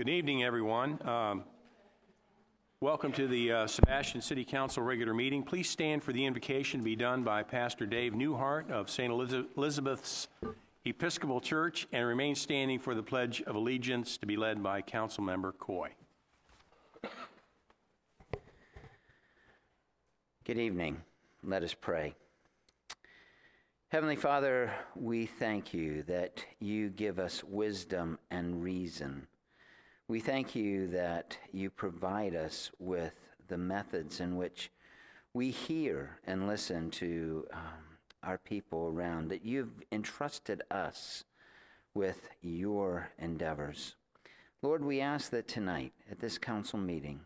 Good evening, everyone. Welcome to the Sebastian City Council regular meeting. Please stand for the invocation to be done by Pastor Dave Newhart of St. Elizabeth's Episcopal Church, and remain standing for the Pledge of Allegiance to be led by Council Member Coy. Good evening. Let us pray. Heavenly Father, we thank you that you give us wisdom and reason. We thank you that you provide us with the methods in which we hear and listen to our people around, that you've entrusted us with your endeavors. Lord, we ask that tonight at this council meeting,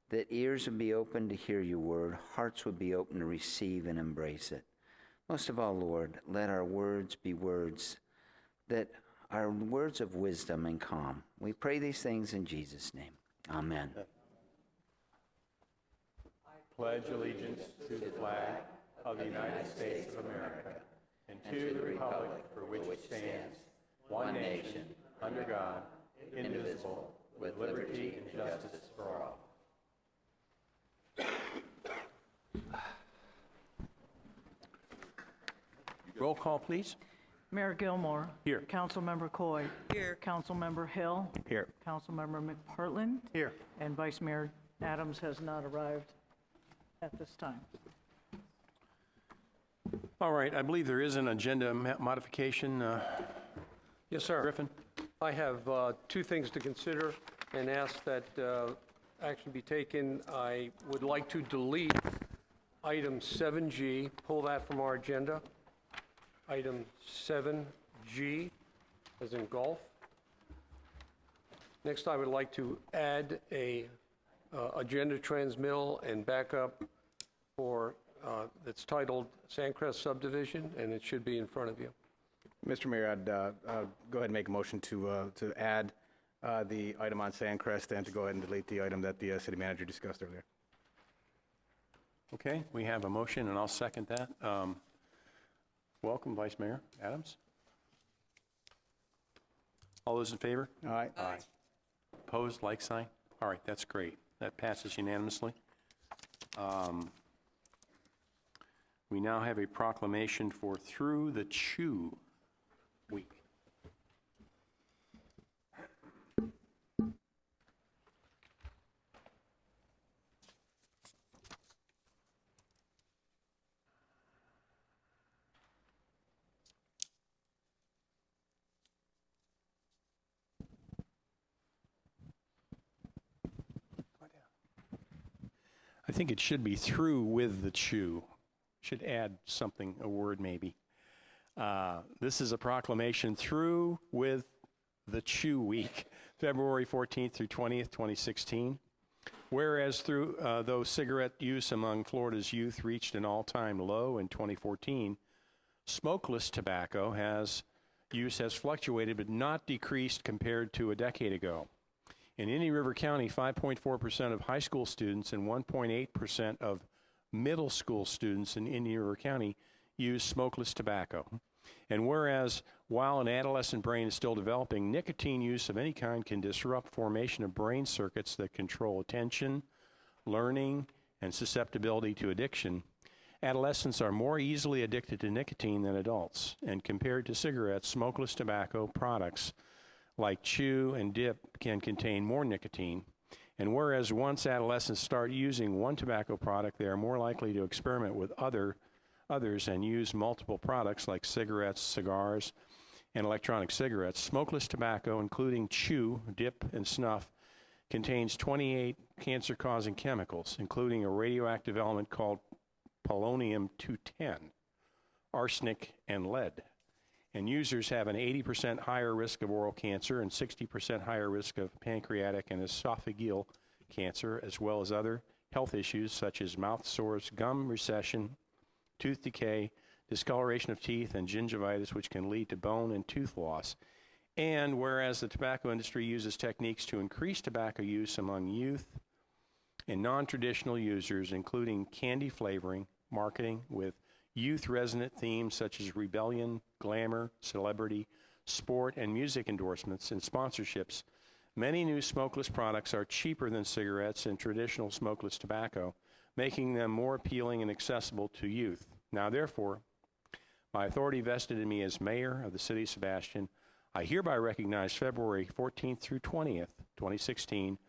that ears would be open to hear your word, hearts would be open to receive and embrace it. Most of all, Lord, let our words be words that are words of wisdom and calm. We pray these things in Jesus' name. Amen. I pledge allegiance to the flag of the United States of America and to the republic for which it stands, one nation, under God, indivisible, with liberty and justice for all. Roll call, please. Mayor Gilmore. Here. Councilmember Coy. Here. Councilmember Hill. Here. Councilmember McPartland. Here. And Vice Mayor Adams has not arrived at this time. All right, I believe there is an agenda modification. Yes, sir. Griffin? I have two things to consider and ask that action be taken. I would like to delete item 7G, pull that from our agenda. Item 7G, as in golf. Next, I would like to add a agenda transmittal and backup for that's titled Sandcrest Subdivision, and it should be in front of you. Mr. Mayor, I'd go ahead and make a motion to add the item on Sandcrest and to go ahead and delete the item that the city manager discussed earlier. Okay, we have a motion, and I'll second that. Welcome, Vice Mayor Adams. All those in favor? Aye. Aye. Opposed, like sign? All right, that's great. That passes unanimously. We now have a proclamation for Through the Chew Week. I think it should be through with the chew. Should add something, a word maybe. This is a proclamation through with the Chew Week, February 14th through 20th, 2016. Whereas though cigarette use among Florida's youth reached an all-time low in 2014, smokeless tobacco use has fluctuated but not decreased compared to a decade ago. In Indian River County, 5.4% of high school students and 1.8% of middle school students in Indian River County use smokeless tobacco. And whereas while an adolescent brain is still developing, nicotine use of any kind can disrupt formation of brain circuits that control attention, learning, and susceptibility to addiction. Adolescents are more easily addicted to nicotine than adults, and compared to cigarettes, smokeless tobacco products like chew and dip can contain more nicotine. And whereas once adolescents start using one tobacco product, they are more likely to experiment with others and use multiple products like cigarettes, cigars, and electronic cigarettes. Smokeless tobacco, including chew, dip, and snuff, contains 28 cancer-causing chemicals, including a radioactive element called polonium-210, arsenic, and lead. And users have an 80% higher risk of oral cancer and 60% higher risk of pancreatic and esophageal cancer, as well as other health issues such as mouth sores, gum recession, tooth decay, discoloration of teeth, and gingivitis, which can lead to bone and tooth loss. And whereas the tobacco industry uses techniques to increase tobacco use among youth and non-traditional users, including candy flavoring, marketing with youth resonant themes such as rebellion, glamour, celebrity, sport, and music endorsements and sponsorships, Many new smokeless products are cheaper than cigarettes and traditional smokeless tobacco, making them more appealing and accessible to youth. Now, therefore, by authority vested in me as mayor of the city of Sebastian, I hereby recognize February 14th through 20th, 2016,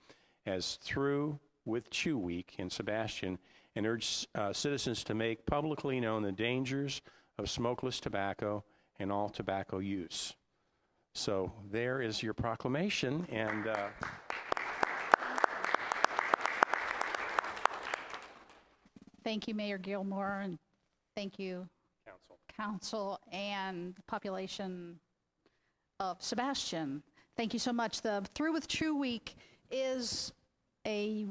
as Through with Chew Week in Sebastian, and urge citizens to make publicly known the dangers of smokeless tobacco and all tobacco use. So there is your proclamation, and Thank you, Mayor Gilmore, and thank you, Council, and the population of Sebastian. Thank you so much. The Through with Chew Week is a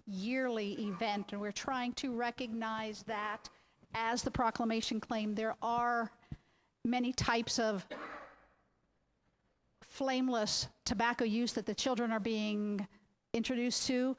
yearly event, and we're trying to recognize that, as the proclamation claimed, there are many types of flameless tobacco use that the children are being introduced to.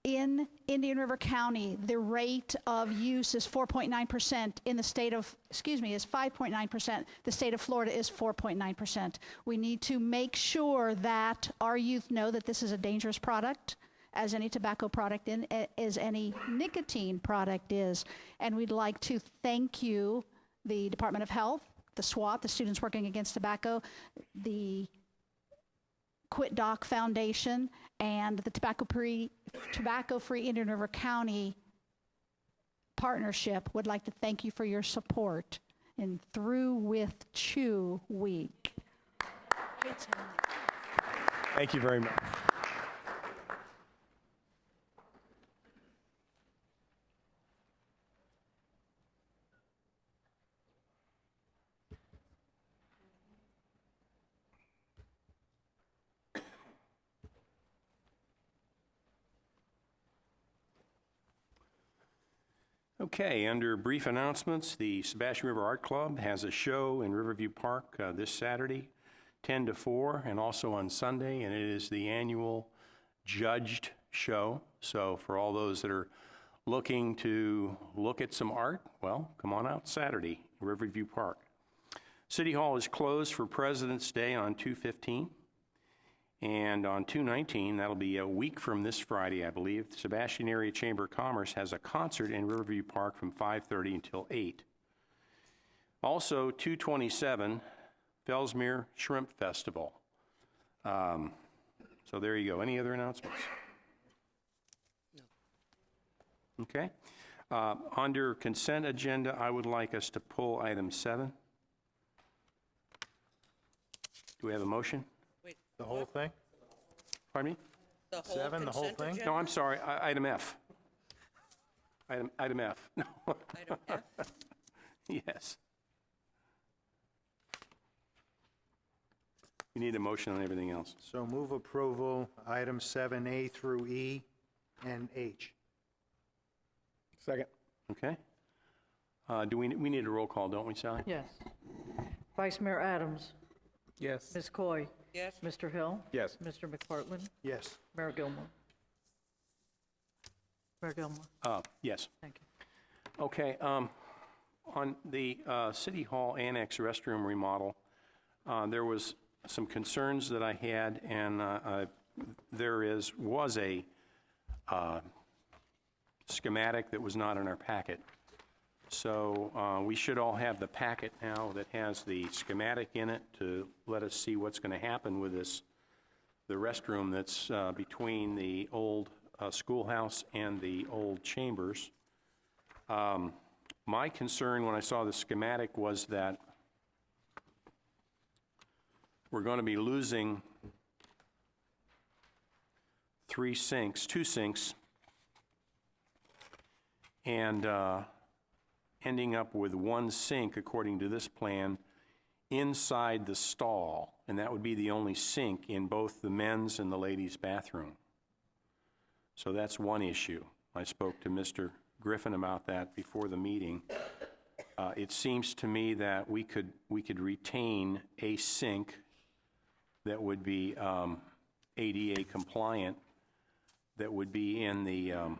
In Indian River County, the rate of use is 4.9%. In the state of, is 5.9%. The state of Florida is 4.9%. We need to make sure that our youth know that this is a dangerous product, as any tobacco product as any nicotine product is. And we'd like to thank you, the Department of Health, the SWAT, the Students Working Against Tobacco, the Quit Doc Foundation, and the Tobacco-Free Indian River County Partnership would like to thank you for your support in Through with Chew Week. thank you very much. Okay, under brief announcements, the Sebastian River Art Club has a show in Riverview Park this Saturday, 10 to 4, and also on Sunday, and it is the annual judged show. So for all those that are looking to look at some art, well, come on out Saturday, Riverview Park. City Hall is closed for President's Day on 2/15. And on 2/19, that'll be a week from this Friday, I believe, the Sebastian Area Chamber of Commerce has a concert in Riverview Park from 5:30 until 8. Also, 2/27, Fellsmere Shrimp Festival. So there you go. Any other announcements? No. Okay. Under consent agenda, I would like us to pull item 7. Do we have a motion? The whole thing? Pardon me? The whole 7, the whole consent thing? agenda? No, I'm sorry, item F. Item F. No. Item F? Yes. You need a motion on everything else. So move approval, items 7A through E and H. Second. Okay. We need a roll call, don't we, Sally? Yes. Vice Mayor Adams. Yes. Ms. Coy. Yes. Mr. Hill. Yes. Mr. McPartland. Yes. Mayor Gilmore. Mayor Gilmore. Yes. Thank you. Okay. On the City Hall Annex restroom remodel, there was some concerns that I had, and there was a schematic that was not in our packet. So we should all have the packet now that has the schematic in it to let us see what's going to happen with the restroom that's between the old schoolhouse and the old chambers. My concern when I saw the schematic was that we're going to be losing two sinks, and ending up with one sink, according to this plan, inside the stall, and that would be the only sink in both the men's and the ladies' bathroom. So that's one issue. I spoke to Mr. Griffin about that before the meeting. It seems to me that we could retain a sink that would be ADA compliant, that would be in the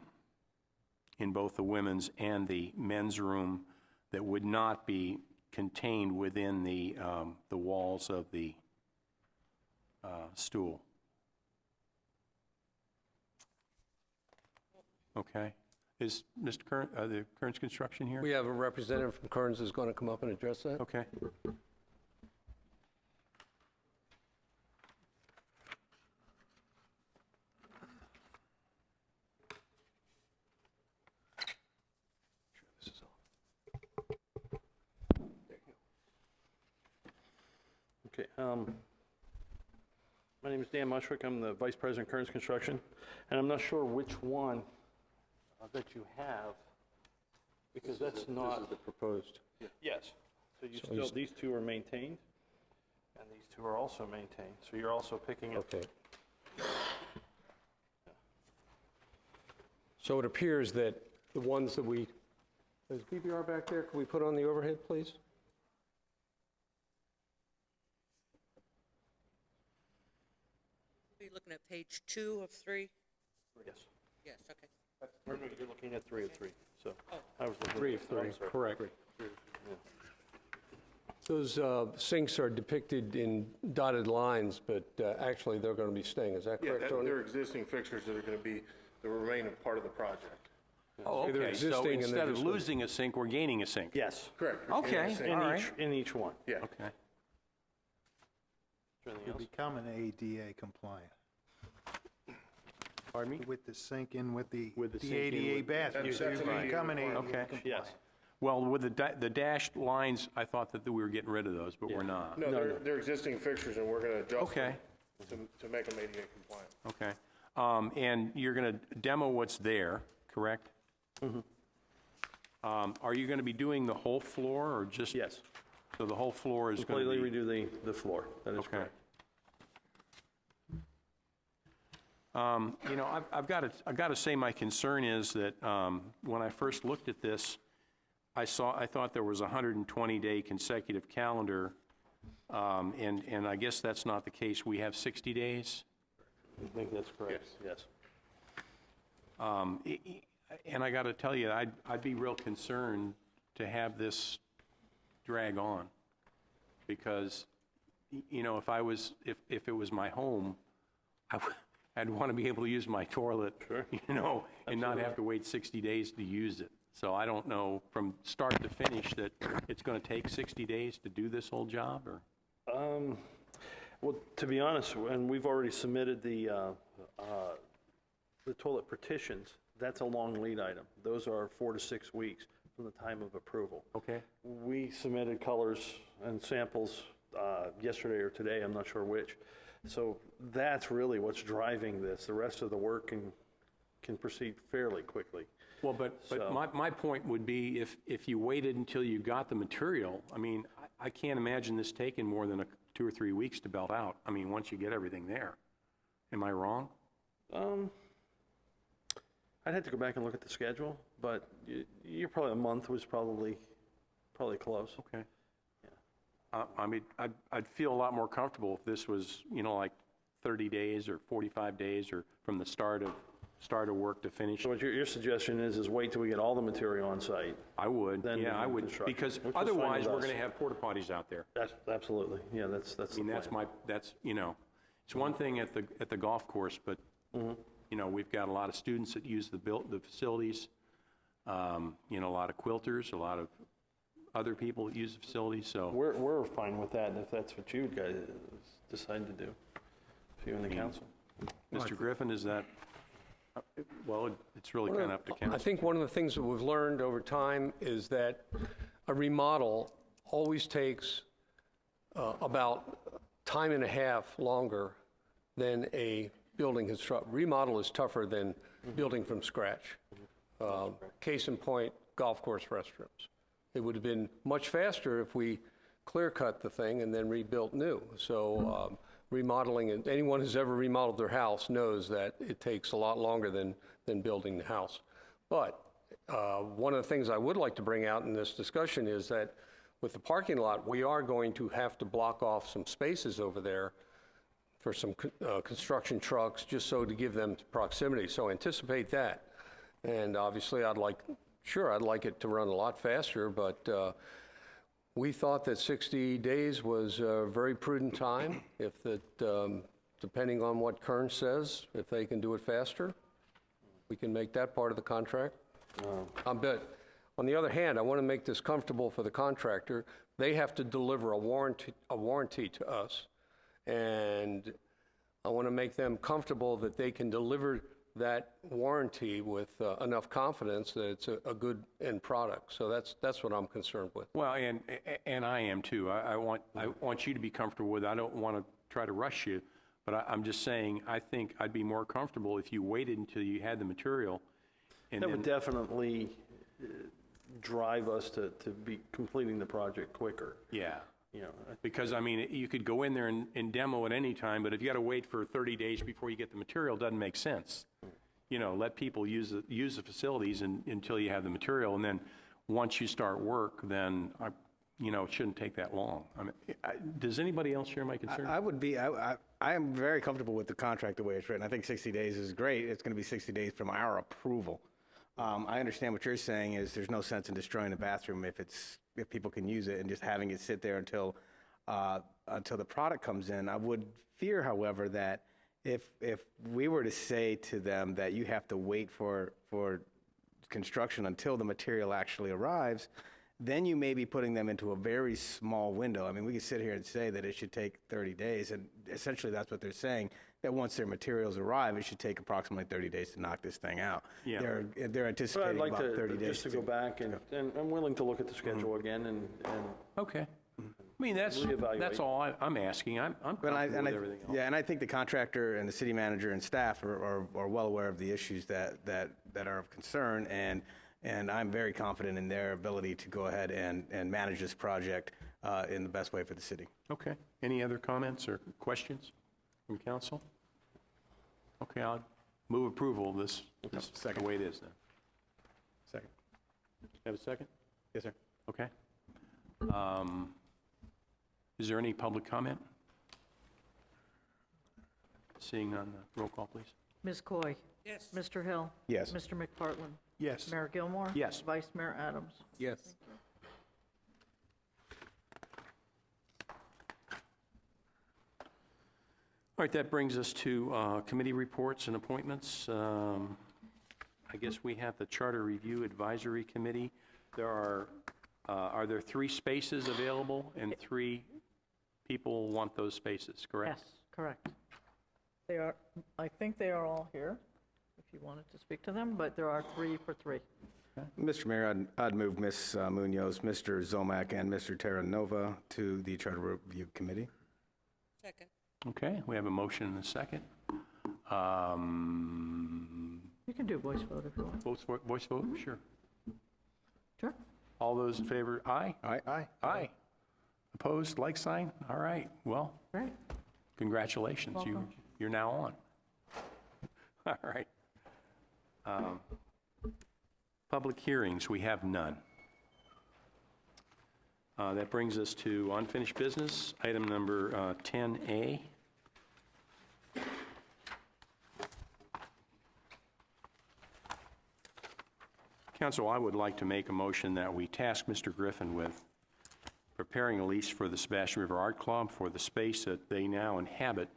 in both the women's and the men's room, that would not be contained within the walls of the stool. Okay. Is Mr. Kern, the Kearns Construction here? We have a representative from Kearns who's going to come up and address that. Okay. Okay, my name is Dan Mushrick. I'm the Vice President, Kearns Construction, and I'm not sure which one that you have, because that's not... This is the proposed. Yes. So you still, these two are maintained, and these two are also maintained, so you're also picking up... Okay. So it appears that the ones that we, is PBR back there? Can we put on the overhead, please? Are you looking at page 2 of 3? Yes. Yes, okay. Or no, you're looking at 3 of 3, so... I was looking 3 at of 3, I'm sorry. correct. Yeah. Those sinks are depicted in dotted lines, but actually they're going to be staying. Is that Yeah, correct, Tony? they're existing fixtures that are going to be, that remain a part of the project. Oh, They're okay. So existing and they're instead of just- losing a sink, we're gaining a sink? Yes. Correct. Okay, all right. In each one. Yeah. Okay. Is there anything You'll else? become an ADA compliant Pardon me? with the sink in with the With the sink in ADA with- bathroom. That's You an ADA become an ADA requirement. Okay. compliant. Yes. Well, with the dashed lines, I thought that we were getting rid of those, but we're not. No, they're existing fixtures, and we're going to adjust them Okay. to make them ADA compliant. Okay. And you're going to demo what's there, correct? Mm-hmm. Are you going to be doing the whole floor or just? Yes. So the whole floor is going to Completely be? redo the floor. That is Okay. correct. You know, I've got to say my concern is that when I first looked at this, I thought there was a 120-day consecutive calendar, and I guess that's not the case. We have 60 days. I think that's correct. Yes. And I got to tell you, I'd be real concerned to have this drag on, because, you know, if it was my home, I'd want to be able to use my toilet, you know, and not have to wait 60 days to use it. So I don't know from start to finish that it's going to take 60 days to do this whole job, or? Well, to be honest, and we've already submitted the toilet partitions, that's a long lead item. Those are 4 to 6 weeks from the time of approval. Okay. We submitted colors and samples yesterday or today, I'm not sure which. So that's really what's driving this. The rest of the work can proceed fairly quickly. Well, but So- my point would be if you waited until you got the material, I mean, I can't imagine this taking more than 2 or 3 weeks to belt out. I mean, once you get everything there. Am I wrong? I'd have to go back and look at the schedule, but you're probably a month was probably close. Okay. I mean, I'd feel a lot more comfortable if this was, you know, like 30 days or 45 days or from the start of work to finish. So what your suggestion is wait till we get all the material on site? I would, Then yeah, I begin would, construction, because which is fine otherwise with we're us. going to have porta potties out there. That's absolutely, yeah, that's the I mean, plan. that's, you know, it's one thing at the golf course, but, you know, we've got a lot of students that use the facilities, you know, a lot of quilters, a lot of other people that use the facilities, so. We're fine with that, and if that's what you guys decide to do, if you and the council. Mr. Griffin, is that, well, it's really kind of up to I council. think one of the things that we've learned over time is that a remodel always takes about time and a half longer than a building construct. Remodel is tougher than building from scratch. Case in point, golf course restrooms. It would have been much faster if we clear-cut the thing and then rebuilt new. So remodeling, and anyone who's ever remodeled their house knows that it takes a lot longer than building the house. But one of the things I would like to bring out in this discussion is that with the parking lot, we are going to have to block off some spaces over there for some construction trucks, just so to give them proximity. So anticipate that. And obviously, I'd like it to run a lot faster, but we thought that 60 days was a very prudent time. If depending on what Kern says, if they can do it faster, we can make that part of the contract. But on the other hand, I want to make this comfortable for the contractor. They have to deliver a warranty to us, and I want to make them comfortable that they can deliver that warranty with enough confidence that it's a good end product. So that's what I'm concerned with. Well, and I am too. I want you to be comfortable with it. I don't want to try to rush you, but I'm just saying, I think I'd be more comfortable if you waited until you had the material. And That then, would definitely drive us to be completing the project quicker. yeah. You know, Because, I mean, you could go in there and demo at any time, but if you got to wait for 30 days before you get the material, it doesn't make sense. You know, let people use the facilities until you have the material, and then once you start work, then, it shouldn't take that long. I mean, does anybody else share my concern? I am very comfortable with the contract the way it's written. I think 60 days is great. It's going to be 60 days from our approval. I understand what you're saying is there's no sense in destroying the bathroom if people can use it and just having it sit there until the product comes in. I would fear, however, that if we were to say to them that you have to wait for construction until the material actually arrives, then you may be putting them into a very small window. I mean, we could sit here and say that it should take 30 days, and essentially that's what they're saying, that once their materials arrive, it should take approximately 30 days to knock this thing out. Yeah. They're but I'd anticipating like about 30 to, days. just to go back, and I'm willing to look at the schedule again and Okay. I mean, that's Reevaluate. all I'm asking. I'm comfortable with everything else. Yeah, and I think the contractor and the city manager and staff are well aware of the issues that are of concern, and I'm very confident in their ability to go ahead and manage this project in the best way for the city. Okay. Any other comments or questions from council? Okay, I'll move approval of this Second. the way it is then. Second. Have a second? Yes, sir. Okay. Is there any public comment? Seeing none, roll call, please. Ms. Coy? Yes. Mr. Hill? Yes. Mr. McPartlin? Yes. Mayor Gilmore? Yes. Vice Mayor Adams? Yes. All right, that brings us to committee reports and appointments. I guess we have the Charter Review Advisory Committee. Are there 3 spaces available, and 3 people want those spaces, correct? Yes, correct. They are, I think they are all here, if you wanted to speak to them, but there are 3 for 3. Mr. Mayor, I'd move Ms. Munoz, Mr. Zomack, and Mr. Terranova to the Charter Review Committee. Second. Okay, we have a motion and a second. You can do voice vote if you want. Voice vote, sure. Sure. All those in favor, aye? All right. Aye. Aye. Opposed, like sign? All right, well, Great. congratulations. Welcome. You're now on. All right. Public hearings, we have none. That brings us to unfinished business, item number 10A. Council, I would like to make a motion that we task Mr. Griffin with preparing a lease for the Sebastian River Art Club for the space that they now inhabit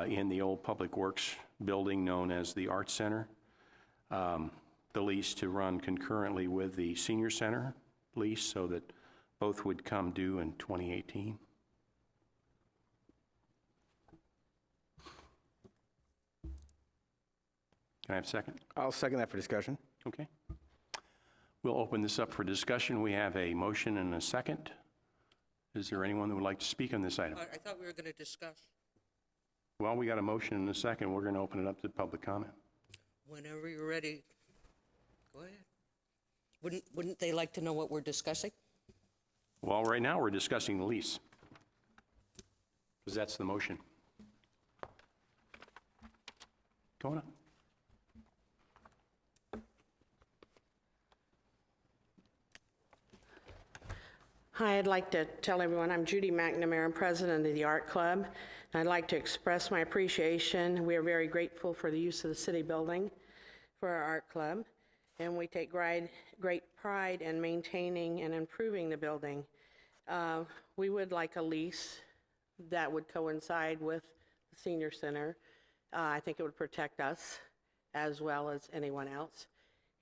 in the old Public Works building known as the Art Center. The lease to run concurrently with the Senior Center lease so that both would come due in 2018. Can I have a second? I'll second that for discussion. Okay. We'll open this up for discussion. We have a motion and a second. Is there anyone that would like to speak on this item? I thought we were going to discuss. Well, we got a motion and a second. We're going to open it up to public comment. Whenever you're ready, go ahead. Wouldn't they like to know what we're discussing? Well, right now, we're discussing the lease, because that's the motion. Go on up. Hi, I'd like to tell everyone I'm Judy McNamara, I'm president of the Art Club. And I'd like to express my appreciation. We are very grateful for the use of the city building for our art club, and we take great pride in maintaining and improving the building. We would like a lease that would coincide with senior center. I think it would protect us as well as anyone else.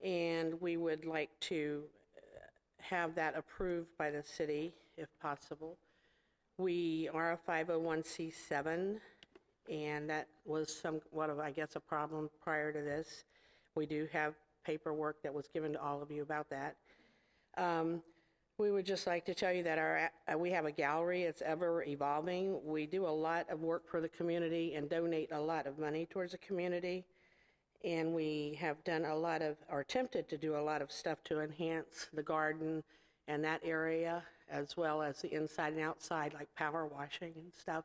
And we would like to have that approved by the city if possible. We are a 501c7, and that was somewhat of, I guess, a problem prior to this. We do have paperwork that was given to all of you about that. We would just like to tell you that we have a gallery. It's ever evolving. We do a lot of work for the community and donate a lot of money towards the community. And we have done a lot of, or attempted to do a lot of stuff to enhance the garden and that area, as well as the inside and outside, like power washing and stuff.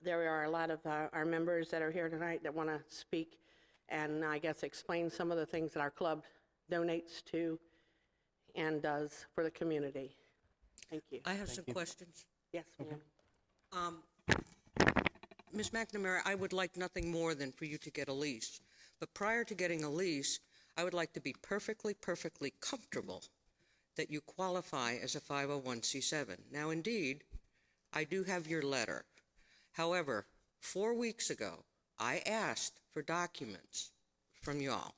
There are a lot of our members that are here tonight that want to speak and I guess explain some of the things that our club donates to and does for the community. Thank you. I have some questions. Yes, ma'am. Ms. McNamara, I would like nothing more than for you to get a lease. But prior to getting a lease, I would like to be perfectly comfortable that you qualify as a 501c7. Now, indeed, I do have your letter. However, 4 weeks ago, I asked for documents from y'all.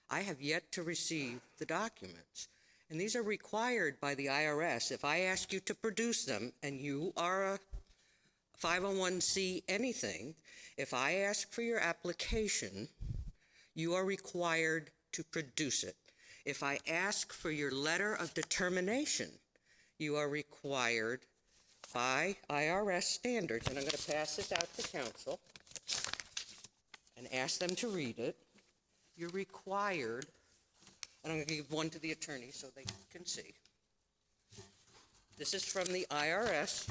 I have yet to receive the documents. And these are required by the IRS. If I ask you to produce them and you are a 501c anything, if I ask for your application, you are required to produce it. If I ask for your letter of determination, you are required by IRS standards, and I'm going to pass this out to council and ask them to read it. You're required, and I'm going to give one to the attorney so they can see. This is from the IRS.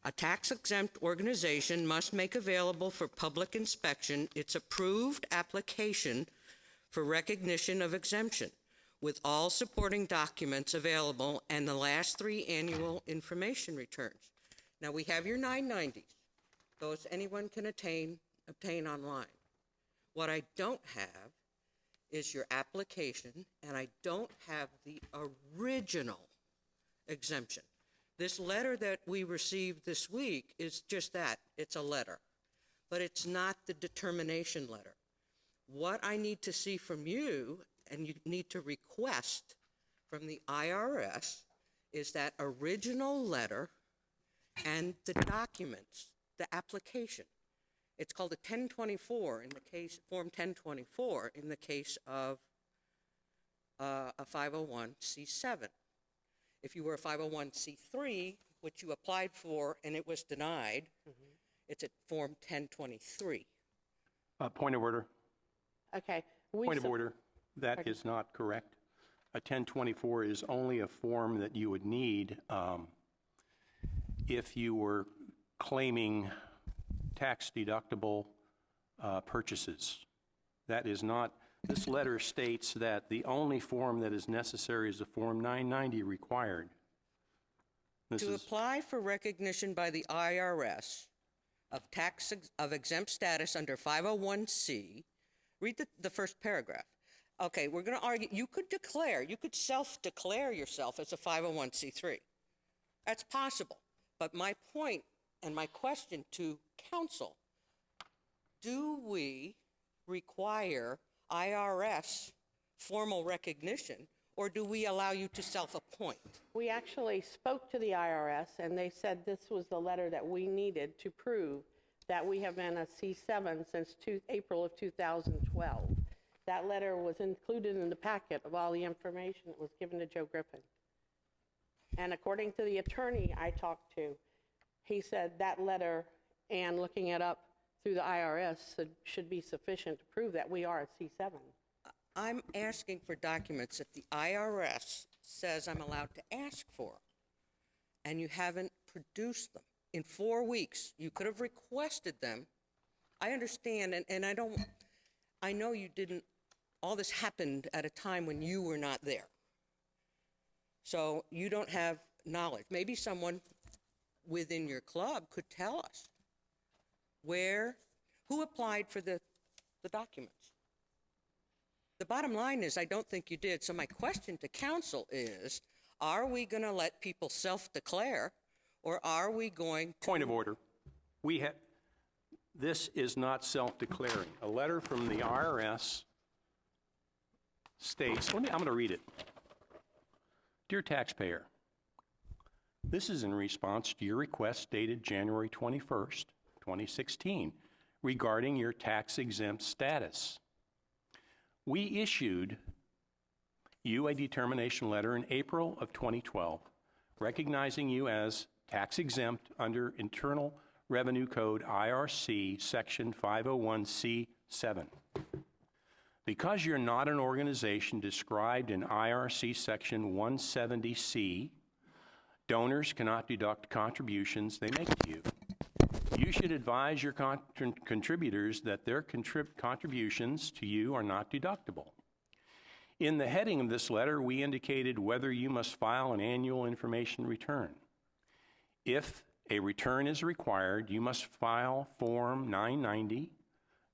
A tax-exempt organization must make available for public inspection its approved application for recognition of exemption, with all supporting documents available and the last 3 annual information returns. Now, we have your 990s. Those anyone can obtain online. What I don't have is your application, and I don't have the original exemption. This letter that we received this week is just that. It's a letter, but it's not the determination letter. What I need to see from you, and you need to request from the IRS, is that original letter and the documents, the application. It's called a 1024 in the case, Form 1024 in the case of a 501c7. If you were a 501c3, which you applied for and it was denied, it's at Form 1023. Point of order. Okay. Point of order. That is not correct. A 1024 is only a form that you would need if you were claiming tax-deductible purchases. That is not, this letter states that the only form that is necessary is the Form 990 required. To apply for recognition by the IRS of exempt status under 501c, read the first paragraph. Okay, we're going to argue, you could self-declare yourself as a 501c3. That's possible. But my point and my question to council, do we require IRS formal recognition, or do we allow you to self-appoint? We actually spoke to the IRS, and they said this was the letter that we needed to prove that we have been a C7 since April of 2012. That letter was included in the packet of all the information that was given to Joe Griffin. And according to the attorney I talked to, he said that letter and looking it up through the IRS should be sufficient to prove that we are a C7. I'm asking for documents that the IRS says I'm allowed to ask for, and you haven't produced them. In 4 weeks, you could have requested them. I understand, and I know you didn't, all this happened at a time when you were not there. So you don't have knowledge. Maybe someone within your club could tell us who applied for the documents. The bottom line is I don't think you did. So my question to council is, are we going to let people self-declare, or are we going to... Point of order. This is not self-declaring. A letter from the IRS states, I'm going to read it. Dear taxpayer, this is in response to your request dated January 21st, 2016, regarding your tax-exempt status. We issued you a determination letter in April of 2012, recognizing you as tax-exempt under Internal Revenue Code IRC Section 501c7. Because you're not an organization described in IRC Section 170C, donors cannot deduct contributions they make to you. You should advise your contributors that their contributions to you are not deductible. In the heading of this letter, we indicated whether you must file an annual information return. If a return is required, you must file Form 990,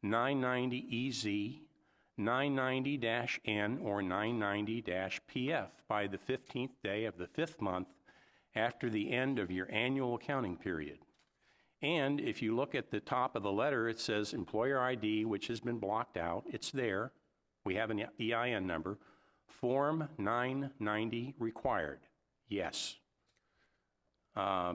990EZ, 990-N, or 990-PF by the 15th day of the 5th month after the end of your annual accounting period. And if you look at the top of the letter, it says employer ID, which has been blocked out. It's there. We have an EIN number. Form 990 required. Yes.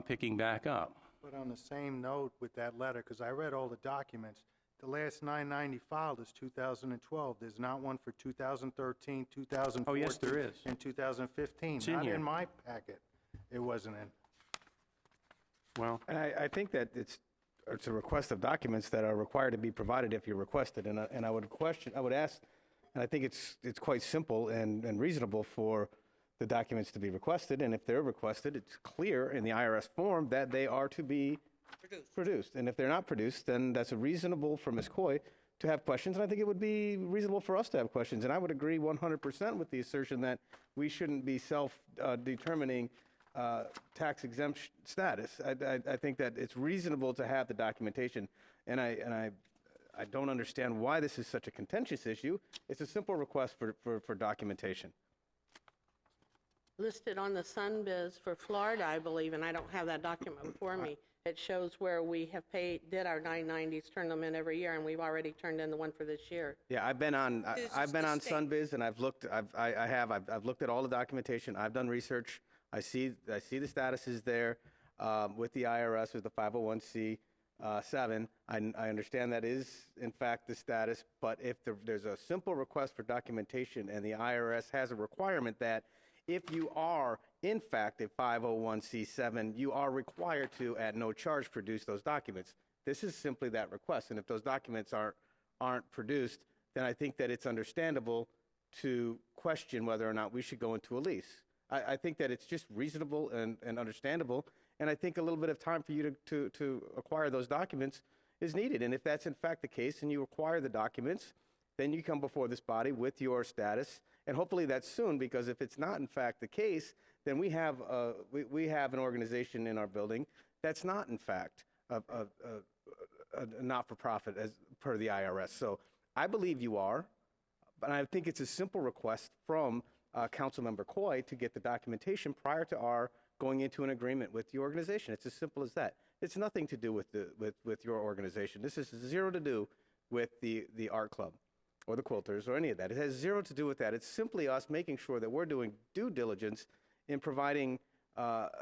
Picking back up. But on the same note with that letter, because I read all the documents, the last 990 filed is 2012. There's not one for 2013, 2014. Oh, yes, there is. And 2015. It's in Not here. in my packet. It wasn't in. Well, And I think that it's a request of documents that are required to be provided if you're requested. And I would ask, and I think it's quite simple and reasonable for the documents to be requested. And if they're requested, it's clear in the IRS form that they are to be produced. And if they're not produced, then that's reasonable for Ms. Coy to have questions. And I think it would be reasonable for us to have questions. And I would agree 100% with the assertion that we shouldn't be self-determining tax exempt status. I think that it's reasonable to have the documentation, and I don't understand why this is such a contentious issue. It's a simple request for documentation. Listed on the SunBiz for Florida, I believe, and I don't have that document before me. It shows where we have did our 990s, turned them in every year, and we've already turned in the one for this year. Yeah, I've been on SunBiz, and I've looked at all the documentation. I've done research. I see the statuses there with the IRS with the 501c7. I understand that is in fact the status, but if there's a simple request for documentation and the IRS has a requirement that if you are in fact a 501c7, you are required to at no charge produce those documents. This is simply that request, and if those documents aren't produced, then I think that it's understandable to question whether or not we should go into a lease. I think that it's just reasonable and understandable, and I think a little bit of time for you to acquire those documents is needed. And if that's in fact the case and you acquire the documents, then you come before this body with your status, and hopefully that's soon, because if it's not in fact the case, then we have an organization in our building that's not in fact a not-for-profit as per the IRS. So I believe you are, but I think it's a simple request from Councilmember Coy to get the documentation prior to our going into an agreement with the organization. It's as simple as that. It's nothing to do with your organization. This has zero to do with the art club or the quilters or any of that. It has zero to do with that. It's simply us making sure that we're doing due diligence in providing a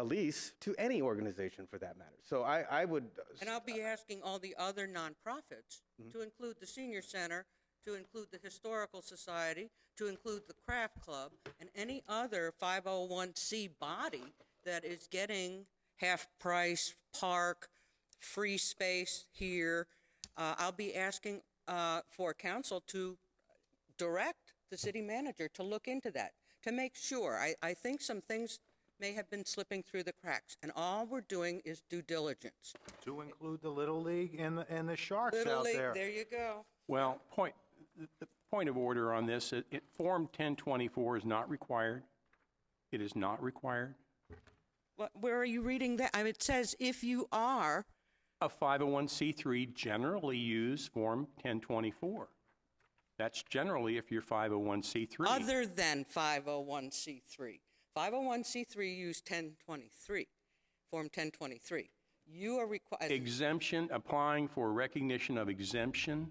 lease to any organization for that matter. So I would... And I'll be asking all the other nonprofits to include the Senior Center, to include the Historical Society, to include the Craft Club, and any other 501c body that is getting half-price park, free space here. I'll be asking for council to direct the city manager to look into that, to make sure. I think some things may have been slipping through the cracks, and all we're doing is due diligence. To include the Little League and the Sharks Little out League, there. you go. well, the point of order on this, Form 1024 is not required. It is not required. Where are you reading that? I mean, it says if you are. A 501c3 generally use Form 1024. That's generally if you're 501c3. Other than 501c3. 501c3 use 1023. Form 1023. You are required. Exemption, applying for recognition of exemption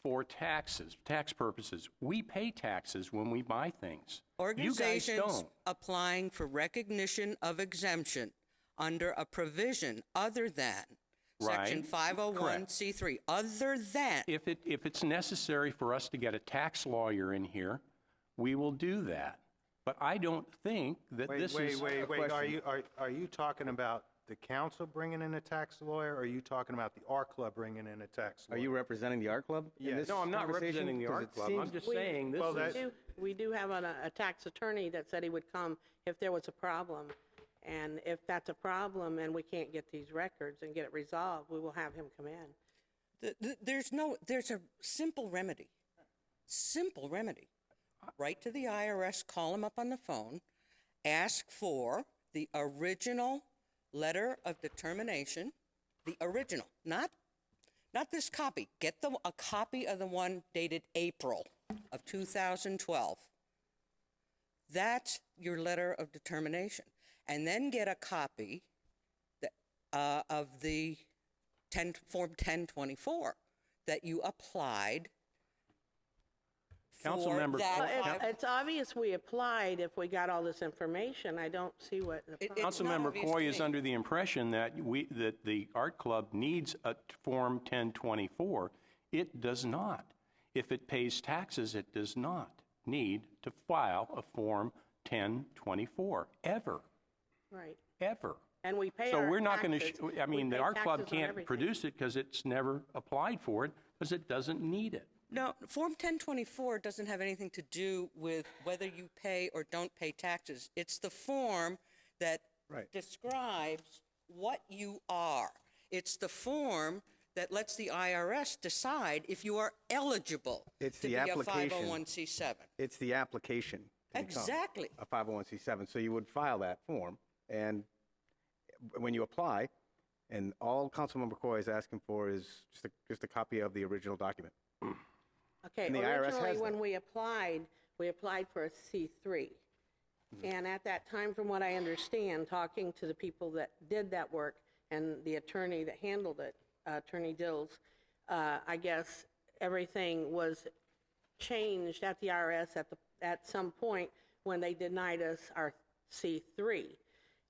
for taxes, tax purposes. We pay taxes when we buy things. You guys Organizations don't. applying for recognition of exemption under a provision other than Section Right. 501c3, other than. If it's necessary for us to get a tax lawyer in here, we will do that. But I don't think that Wait, this wait, is. wait, wait, question. are you talking about the council bringing in a tax lawyer, or are you talking about the art club bringing in a tax lawyer? Are you representing the art club? in Yes. this No, I'm not conversation? representing the 'Cause art it club. seems- I'm just saying this Well, is. We do have a tax attorney that said he would come if there was a problem. And if that's a problem and we can't get these records and get it resolved, we will have him come in. There's a simple remedy. Simple remedy. Write to the IRS, call them up on the phone, ask for the original letter of determination, the original, not this copy. Get a copy of the one dated April of 2012. That's your letter of determination. And then get a copy of the Form 1024 that you applied Councilmember for that. Well, it's obvious we applied if we got all this information. I don't see what the problem. It's not Councilmember obvious Coy to is me. under the impression that that the art club needs a Form 1024. It does not. If it pays taxes, it does not need to file a Form 1024, ever, Right. ever. And we pay So our we're not going taxes. to, I We mean, the pay art club taxes on can't everything. produce it because it's never applied for it, because it doesn't need it. No, Form 1024 doesn't have anything to do with whether you pay or don't pay taxes. It's the form that Right. describes what you are. It's the form that lets the IRS decide if you are eligible It's to the be a application. 501c7. It's the application. to become Exactly. A 501c7. So you would file that form, and when you apply, and all Councilmember Coy is asking for is just a copy of the original document. Okay, And the IRS has originally, that. when we applied for a C3. And at that time, from what I understand, talking to the people that did that work and the attorney that handled it, Attorney Dills, I guess everything was changed at the IRS at some point when they denied us our C3.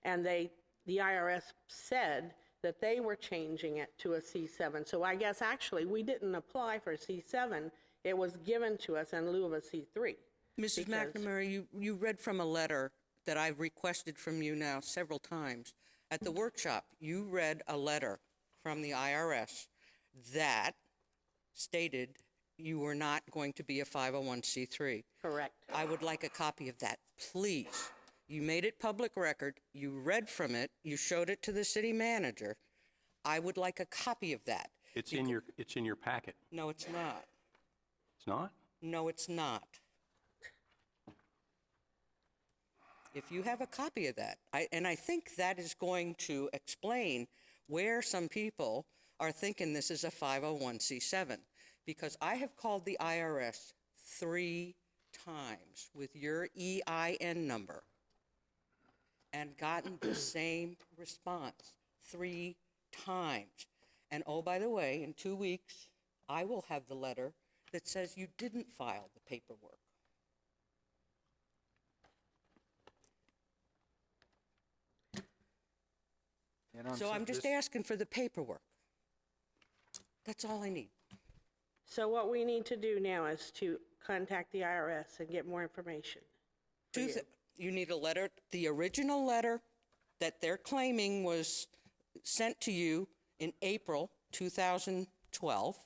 And the IRS said that they were changing it to a C7. So I guess actually we didn't apply for a C7. It was given to us in lieu of a C3. Mrs. McNamara, you read from a letter that I've requested from you now several times. At the workshop, you read a letter from the IRS that stated you were not going to be a 501c3. Correct. I would like a copy of that, please. You made it public record. You read from it. You showed it to the city manager. I would like a copy of that. It's in your packet. No, it's not. It's not? No, it's not. If you have a copy of that, and I think that is going to explain where some people are thinking this is a 501c7, because I have called the IRS 3 times with your EIN number and gotten the same response 3 times. And oh, by the way, in 2 weeks, I will have the letter that says you didn't file the paperwork. So I'm just asking for the paperwork. That's all I need. So what we need to do now is to contact the IRS and get more information. You need a letter, the original letter that they're claiming was sent to you in April 2012,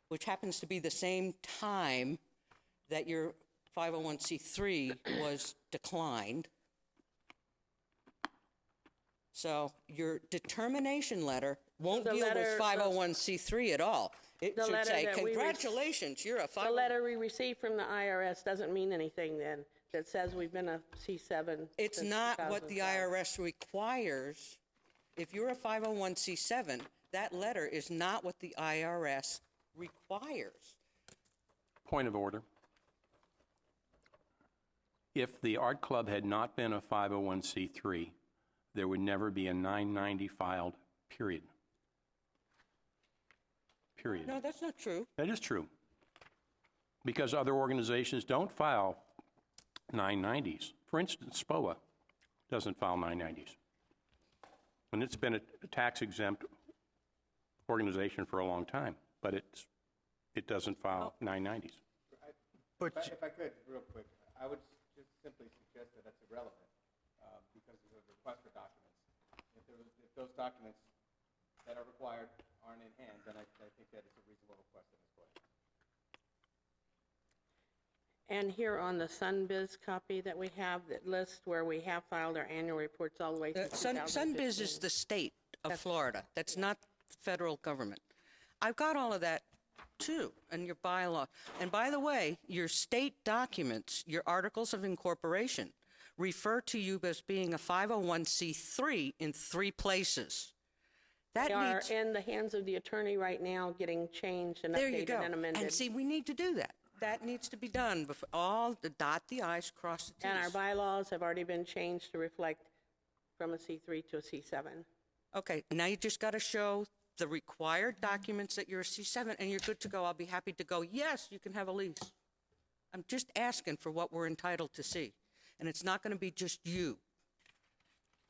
which happens to be the same time that your 501c3 was declined. So your determination letter won't The deal with letter- 501c3 at all. It The should letter say, that we congratulations, you're a The 501c3. letter we received from the IRS doesn't mean anything then, that says we've been a C7 It's since not what the 2012. IRS requires. If you're a 501c7, that letter is not what the IRS requires. Point of order. If the art club had not been a 501c3, there would never be a 990 filed, period. Period. No, that's not true. That is true. Because other organizations don't file 990s. For instance, SPOA doesn't file 990s. And it's been a tax-exempt organization for a long time, but it doesn't file 990s. But If I could, real quick, I would just simply suggest that that's irrelevant because of the request for documents. If those documents that are required aren't in hand, then I think that is a reasonable request at this point. And here on the SunBiz copy that we have, that lists where we have filed our annual reports all the way through 2015. Sunbiz is the state of Florida. That's not the federal government. I've got all of that, too, and your bylaw. And by the way, your state documents, your articles of incorporation, refer to you as being a 501c3 in 3 places. That They are needs, in the hands of the attorney right now, getting changed and there you updated go. and amended. And see, we need to do that. That needs to be done before all the dot the i's, cross the t's. And our bylaws have already been changed to reflect from a C3 to a C7. Okay, now you just got to show the required documents that you're a C7, and you're good to go. I'll be happy to go, yes, you can have a lease. I'm just asking for what we're entitled to see. And it's not going to be just you.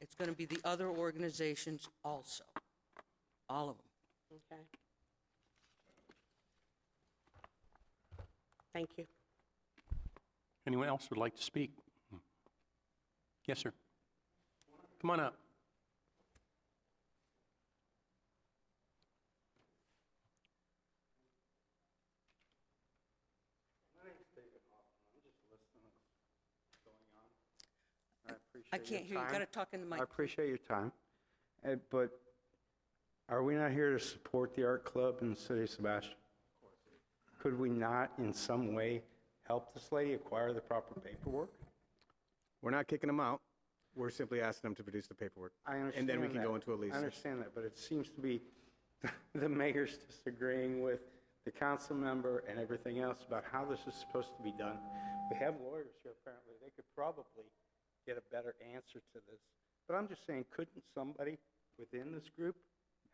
It's going to be the other organizations also. All of them. Okay. Thank you. Anyone else would like to speak? Yes, sir. Come on up. I can't hear you. You've got to talk in the mic. I appreciate your time, but are we not here to support the art club in the city of Sebastian? Could we not in some way help this lady acquire the proper paperwork? We're not kicking them out. We're simply asking them to produce the paperwork. I understand And then we can that. go into a lease. I understand that, but it seems to be the mayor's disagreeing with the council member and everything else about how this is supposed to be done. We have lawyers here apparently. They could probably get a better answer to this. But I'm just saying, couldn't somebody within this group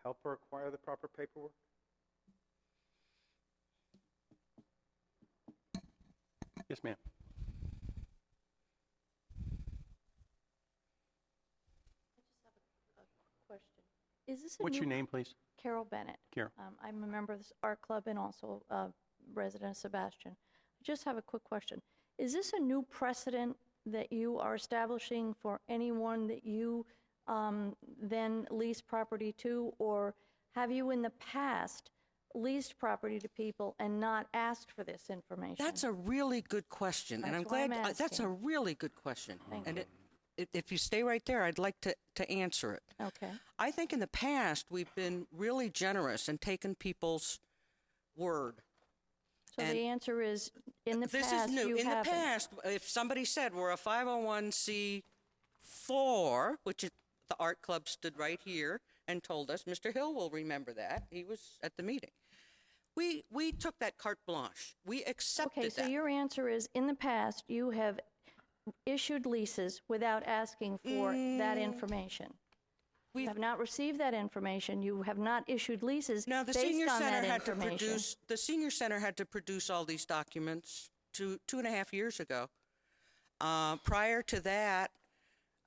help her acquire the proper paperwork? Yes, ma'am. Question. Is this a What's new your name, please? Carol Bennett. Carol. I'm a member of this art club and also a resident of Sebastian. I just have a quick question. Is this a new precedent that you are establishing for anyone that you then lease property to, or have you in the past leased property to people and not asked for this information? That's a really good question, and I'm That's why glad. I'm That's a asking. really good question. Thank and you. If you stay right there, I'd like to answer it. Okay. I think in the past we've been really generous and taken people's word. So And the answer is, in the This past, is new. you In haven't. the past, if somebody said we're a 501c4, which is, the art club stood right here and told us, Mr. Hill will remember that. He was at the meeting. We took that carte blanche. We accepted Okay, that. so your answer is, in the past, you have issued leases without asking for that information. You have not received that information. You have not issued leases Now, the based senior on center that had to information. produce. The senior center had to produce all these documents 2.5 years ago. Prior to that,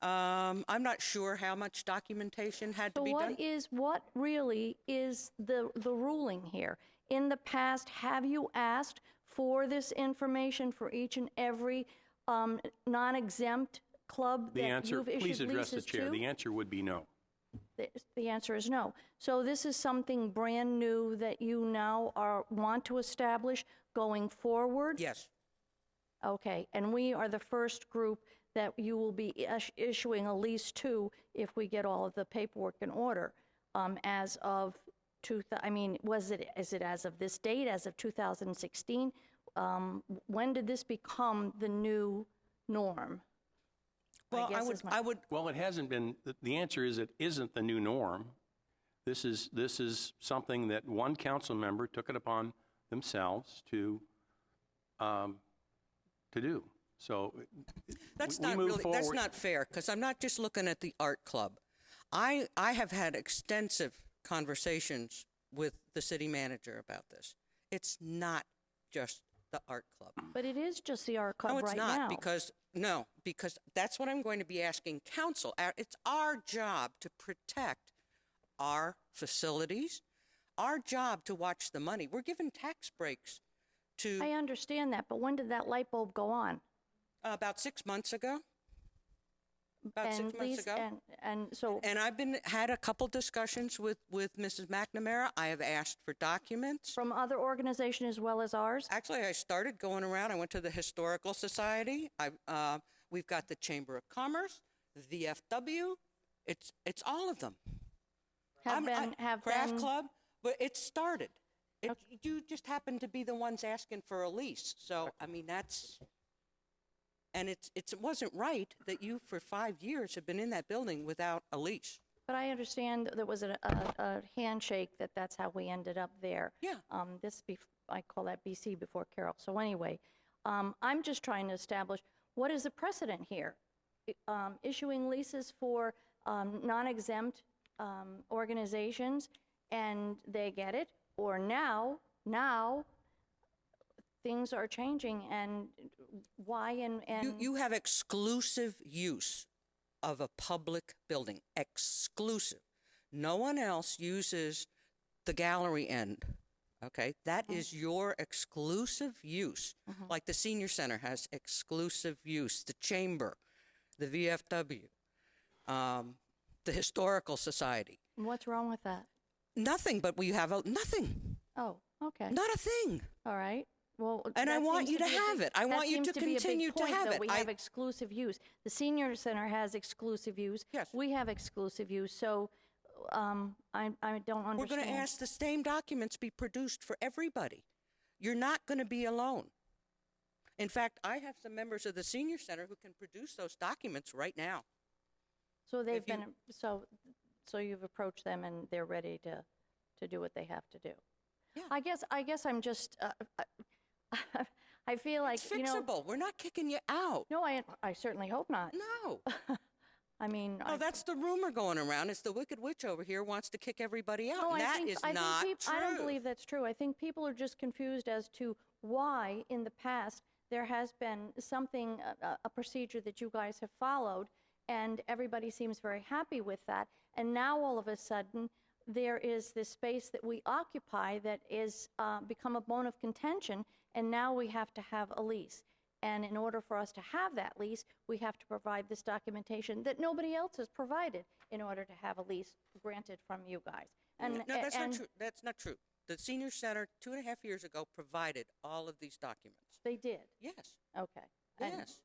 I'm not sure how much documentation had to be done. What really is the ruling here? In the past, have you asked for this information for each and every non-exempt club The that answer, you've issued please address the leases chair. to? The answer would be no. The answer is no. So this is something brand new that you now want to establish going forward? Yes. Okay, and we are the first group that you will be issuing a lease to if we get all of the paperwork in order. As of, is it as of this date, as of 2016? When did this become the new norm? Well, I would. Well, it hasn't been. The answer is it isn't the new norm. This is something that one council member took it upon themselves to do. So That's we not move really, forward. that's not fair, because I'm not just looking at the art club. I have had extensive conversations with the city manager about this. It's not just the art club. But it is just the art club No, it's right not, now. because that's what I'm going to be asking council. It's our job to protect our facilities, our job to watch the money. We're given tax breaks to I understand that, but when did that light bulb go on? about 6 months ago. About And 6 months these- ago. And so, And I've had a couple discussions with Mrs. McNamara. I have asked for documents. from other organizations as well as ours? Actually, I started going around. I went to the Historical Society. We've got the Chamber of Commerce, the VFW. It's all of them. Craft Club, but it started. You just happen to be the ones asking for a lease. So, I mean, and it wasn't right that you, for 5 years, have been in that building without a lease. But I understand there was a handshake that's how we ended up there. Yeah. I call that BC before Carol. So anyway, I'm just trying to establish what is the precedent here? Issuing leases for non-exempt organizations and they get it, or now things are changing, and why and You have exclusive use of a public building. Exclusive. No one else uses the gallery end. Okay? That is your exclusive use. Like the senior center has exclusive use. The chamber, the VFW, the Historical Society. What's wrong with that? Nothing, but we have nothing. Oh, okay. Not a thing. All right. Well, And I that want seems you to be a have big- it. I want you that to seems be a big continue to point, have though. it. We have exclusive use. The senior center has exclusive use. Yes. We have exclusive use. So I don't understand. We're going to ask the same documents be produced for everybody. You're not going to be alone. In fact, I have some members of the senior center who can produce those documents right now. So they've if you- been so you've approached them and they're ready to do what they have to do. Yeah. I guess I'm just I feel like It's fixable. We're not kicking you out. No, I certainly hope not. No. I mean, No, that's the rumor going around. It's the Wicked Witch over here wants to kick everybody out. No, and I that think, is I think not peop- true. I don't believe that's true. I think people are just confused as to why, in the past, there has been something, a procedure that you guys have followed, and everybody seems very happy with that. And now, all of a sudden, there is this space that we occupy that is become a bone of contention, and now we have to have a lease. And in order for us to have that lease, we have to provide this documentation that nobody else has provided in order to have a lease granted from you guys. And, No, that's and not true. That's not true. The senior center 2.5 years ago provided all of these documents. They did? Yes. Okay. And- Yes.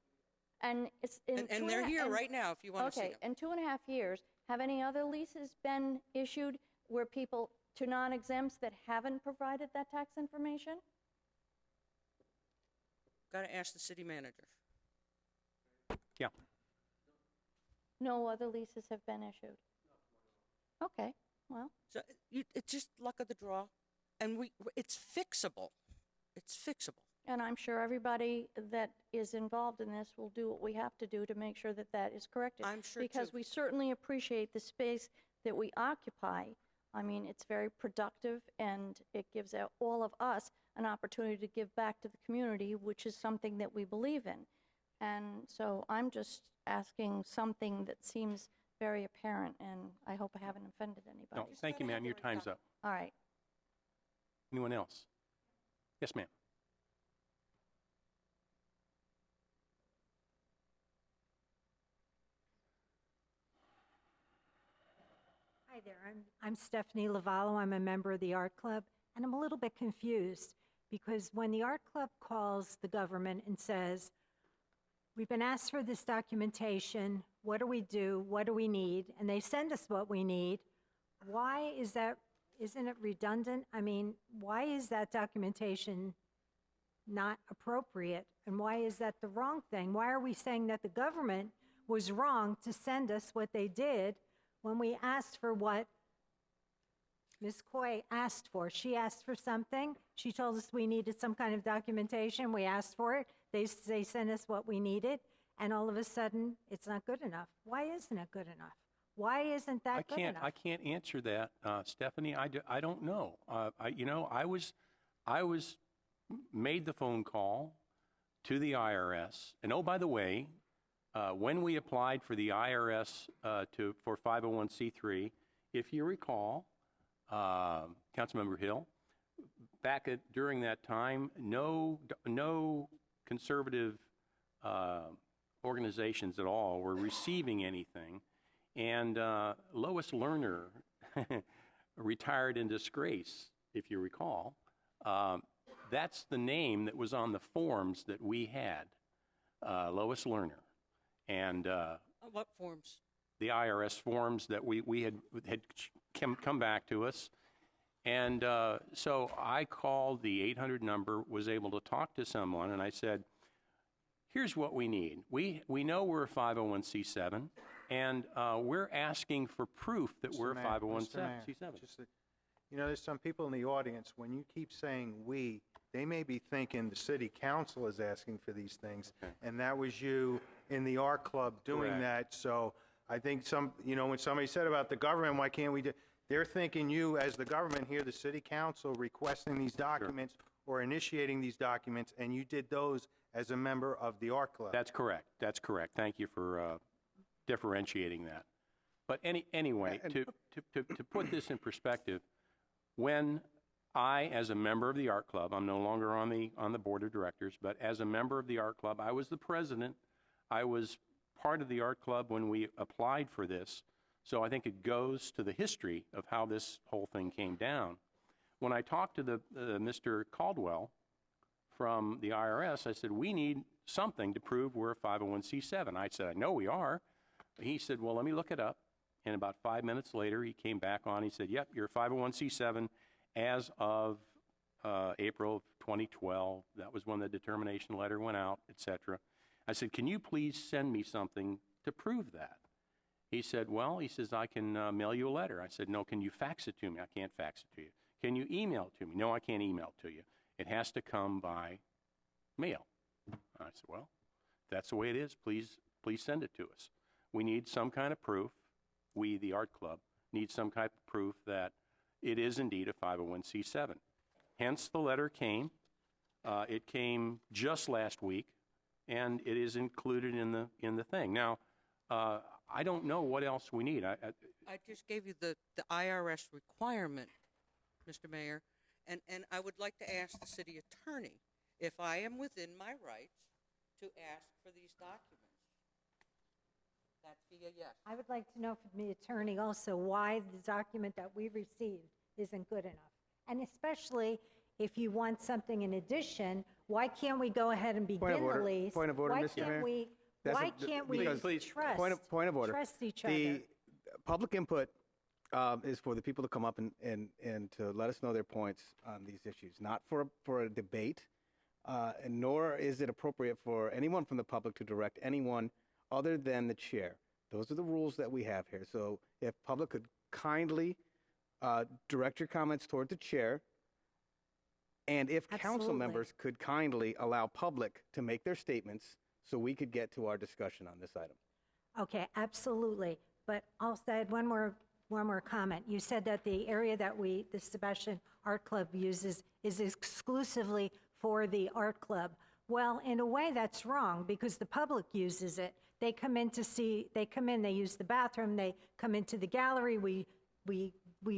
And it's in And they're here right now if you want to see Okay, them. in 2.5 years, have any other leases been issued where people, to non-exempts that haven't provided that tax information? Got to ask the city manager. Yeah. No other leases have been issued? Okay, well, So it's just luck of the draw, and it's fixable. It's fixable. and I'm sure everybody that is involved in this will do what we have to do to make sure that that is corrected. I'm sure, Because too. we certainly appreciate the space that we occupy. I mean, it's very productive, and it gives all of us an opportunity to give back to the community, which is something that we believe in. And so I'm just asking something that seems very apparent, and I hope I haven't offended anybody. No, thank you, ma'am. Your time's up. All right. Anyone else? Yes, ma'am. Hi there, I'm Stephanie Lavallo. I'm a member of the Art Club, and I'm a little bit confused because when the Art Club calls the government and says, we've been asked for this documentation, what do we do, what do we need, and they send us what we need, why is that, isn't it redundant? I mean, why is that documentation not appropriate, and why is that the wrong thing? Why are we saying that the government was wrong to send us what they did when we asked for what Ms. Coy asked for? She asked for something. She told us we needed some kind of documentation. We asked for it. They sent us what we needed, and all of a sudden, it's not good enough. Why isn't it good enough? Why isn't that good enough? I can't answer that, Stephanie. I don't know. I was made the phone call to the IRS, and oh, by the way, when we applied for the IRS for 501c3, if you recall, Councilmember Hill, during that time, no conservative organizations at all were receiving anything. And Lois Lerner retired in disgrace, if you recall. That's the name that was on the forms that we had, Lois Lerner. And What forms? the IRS forms that we had come back to us. And so I called the 800 number, was able to talk to someone, and I said, here's what we need. We know we're a 501c7, and we're asking for proof that we're a 501c7. There's some people in the audience, when you keep saying we, they may be thinking the city council is asking for these things, and that was you in the art club doing that. So I think when somebody said about the government, why can't we do, they're thinking you as the government here, the city council, requesting these documents or initiating these documents, and you did those as a member of the art club. That's correct. That's correct. Thank you for differentiating that. But anyway, to put this in perspective, when I, as a member of the art club, I'm no longer on the board of directors, but as a member of the art club, I was the president. I was part of the art club when we applied for this. So I think it goes to the history of how this whole thing came down. When I talked to Mr. Caldwell from the IRS, I said, we need something to prove we're a 501c7. I said, I know we are. He said, well, let me look it up. And about 5 minutes later, he came back on. He said, yep, you're a 501c7 as of April of 2012. That was when the determination letter went out, et cetera. I said, can you please send me something to prove that? He said, well, he says, I can mail you a letter. I said, no, can you fax it to me? I can't fax it to you. Can you email it to me? No, I can't email it to you. It has to come by mail. I said, well, if that's the way it is, please send it to us. We need some kind of proof. We, the art club, need some kind of proof that it is indeed a 501c7. Hence, the letter came. It came just last week, and it is included in the thing. Now, I don't know what else we need. I just gave you the IRS requirement, Mr. Mayor, and I would like to ask the city attorney if I am within my rights to ask for these documents. That'd be a yes. I would like to know from the attorney also why the document that we received isn't good enough. And especially if you want something in addition, why can't we go ahead and begin the lease? Point of order, Mr. Mayor. Why can't we trust Point of order. Trust each other? The public input is for the people to come up and to let us know their points on these issues, not for a debate, and nor is it appropriate for anyone from the public to direct anyone other than the chair. Those are the rules that we have here. So if public could kindly direct your comments toward the chair, and if council members could kindly allow public to make their statements so we could get to our discussion on this item. Okay, absolutely. But I'll say one more comment. You said that the area that the Sebastian Art Club uses is exclusively for the art club. Well, in a way, that's wrong because the public uses it. They come in, they use the bathroom, they come into the gallery, we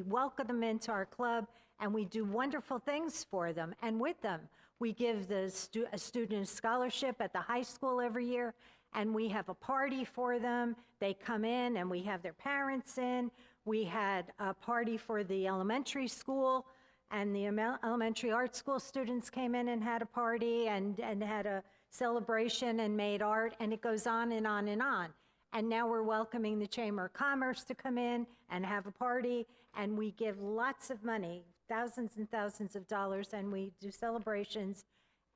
welcome them into our club, and we do wonderful things for them and with them. We give a student scholarship at the high school every year, and we have a party for them. They come in, and we have their parents in. We had a party for the elementary school, and the elementary art school students came in and had a party and had a celebration and made art, and it goes on and on and on. And now we're welcoming the Chamber of Commerce to come in and have a party, and we give lots of money, thousands and thousands of dollars, and we do celebrations.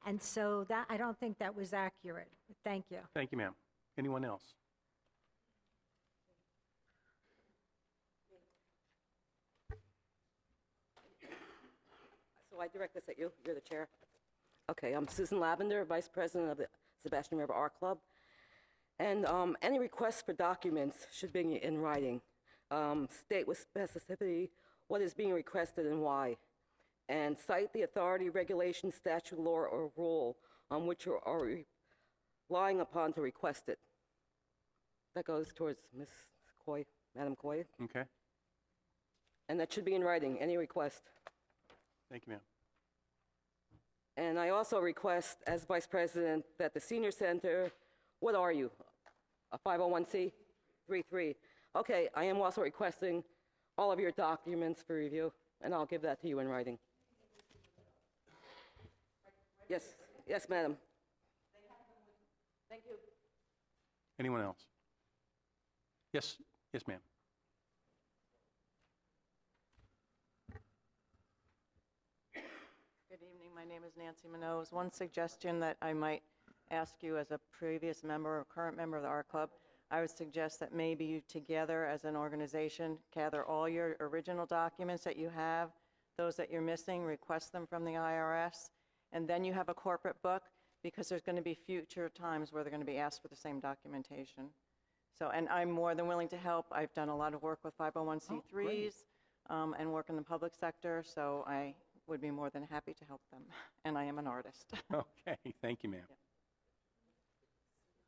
And so that I don't think that was accurate. Thank you. Thank you, ma'am. Anyone else? So I direct this at you. You're the chair. Okay, I'm Susan Lavender, Vice President of the Sebastian River Art Club. And any requests for documents should be in writing. State with specificity what is being requested and why. And cite the authority, regulation, statute, law, or rule on which you are relying upon to request it. That goes towards Ms. Coy, Madam Coy. Okay. And that should be in writing, any request. Thank you, ma'am. And I also request, as Vice President, that the Senior Center, what are you? A 501c3? Okay, I am also requesting all of your documents for review, and I'll give that to you in writing. Yes, madam. Thank you. Anyone else? Yes, ma'am. Good evening. My name is Nancy Minoz. One suggestion that I might ask you as a previous member or current member of the Art Club, I would suggest that maybe you together as an organization gather all your original documents that you have, those that you're missing, request them from the IRS, and then you have a corporate book, because there's going to be future times where they're going to be asked for the same documentation. So, and I'm more than willing to help. I've done a lot of work with 501c3s and work in the public sector, so I would be more than happy to help them. And I am an artist. Okay, thank you, ma'am. Yeah.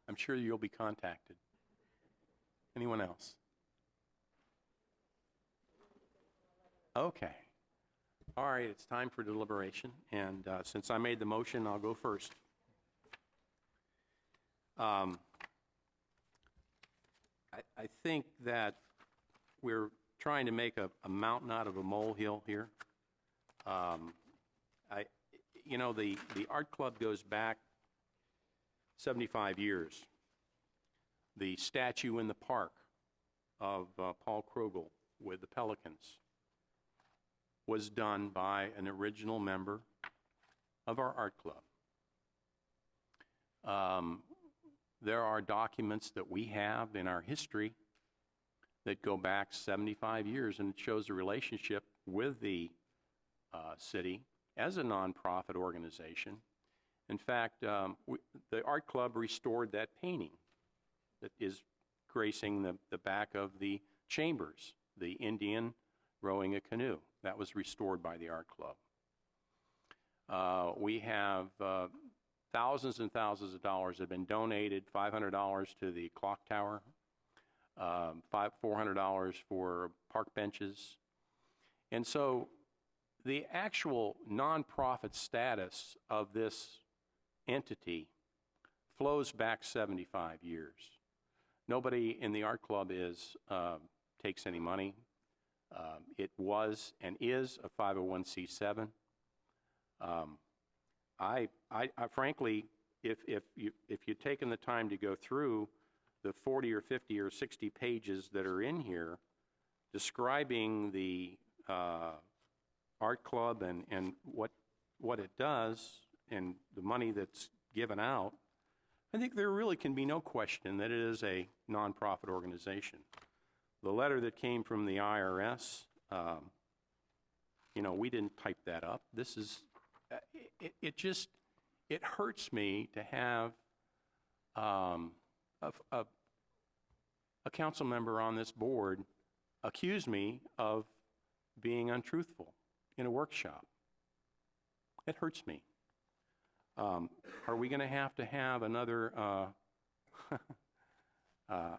I'm sure you'll be contacted. Anyone else? Okay. All right, it's time for deliberation, and since I made the motion, I'll go first. I think that we're trying to make a mountain out of a molehill here. The art club goes back 75 years. The statue in the park of Paul Krugel with the Pelicans was done by an original member of our art club. There are documents that we have in our history that go back 75 years, and it shows a relationship with the city as a nonprofit organization. In fact, the art club restored that painting that is gracing the back of the chambers, the Indian rowing a canoe. That was restored by the art club. We have thousands and thousands of dollars have been donated, $500 to the clock tower, $400 for park benches. And so the actual nonprofit status of this entity flows back 75 years. Nobody in the art club takes any money. It was and is a 501c7. I frankly, if you've taken the time to go through the 40 or 50 or 60 pages that are in here describing the art club and what it does and the money that's given out, I think there really can be no question that it is a nonprofit organization. The letter that came from the IRS, we didn't type that up. This is, it hurts me to have a council member on this board accuse me of being untruthful in a workshop. It hurts me. Are we going to have another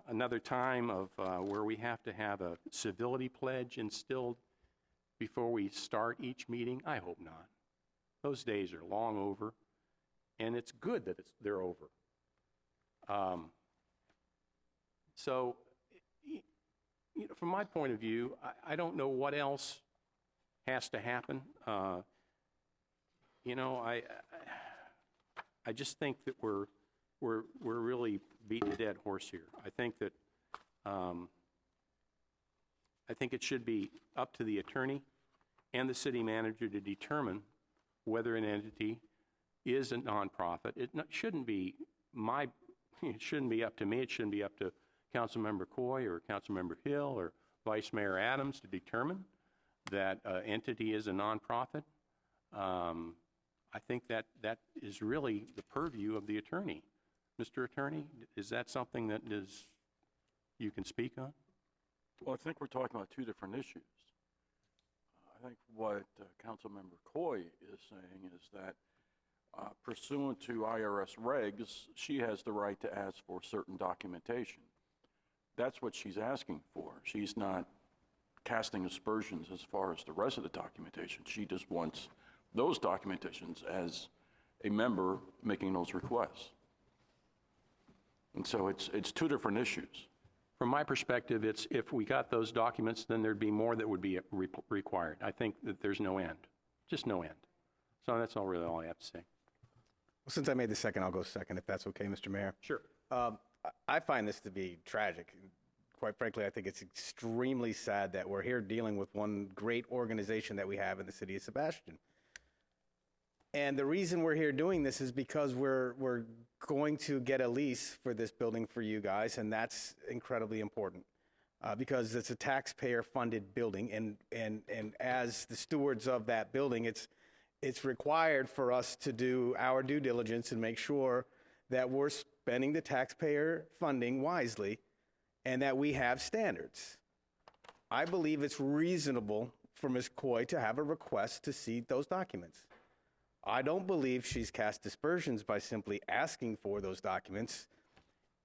another time of where we have to have a civility pledge instilled before we start each meeting? I hope not. Those days are long over, and it's good that they're over. So, from my point of view, I don't know what else has to happen. I just think that we're really beating a dead horse here. I think that it should be up to the attorney and the city manager to determine whether an entity is a nonprofit. It shouldn't be it shouldn't be up to me. It shouldn't be up to Councilmember Coy or Councilmember Hill or Vice Mayor Adams to determine that entity is a nonprofit. I think that is really the purview of the attorney. Mr. Attorney, is that something that you can speak on? Well, I think we're talking about two different issues. I think what Councilmember Coy is saying is that pursuant to IRS regs, she has the right to ask for certain documentation. That's what she's asking for. She's not casting aspersions as far as the rest of the documentation. She just wants those documentations as a member making those requests. And so it's two different issues. From my perspective, it's if we got those documents, then there'd be more that would be required. I think that there's no end, just no end. So that's really all I have to say. Well, since I made the second, I'll go second, if that's okay, Mr. Mayor. Sure. I find this to be tragic. Quite frankly, I think it's extremely sad that we're here dealing with one great organization that we have in the city of Sebastian. And the reason we're here doing this is because we're going to get a lease for this building for you guys, and that's incredibly important because it's a taxpayer-funded building, and as the stewards of that building, it's required for us to do our due diligence and make sure that we're spending the taxpayer funding wisely and that we have standards. I believe it's reasonable for Ms. Coy to have a request to see those documents. I don't believe she's cast aspersions by simply asking for those documents.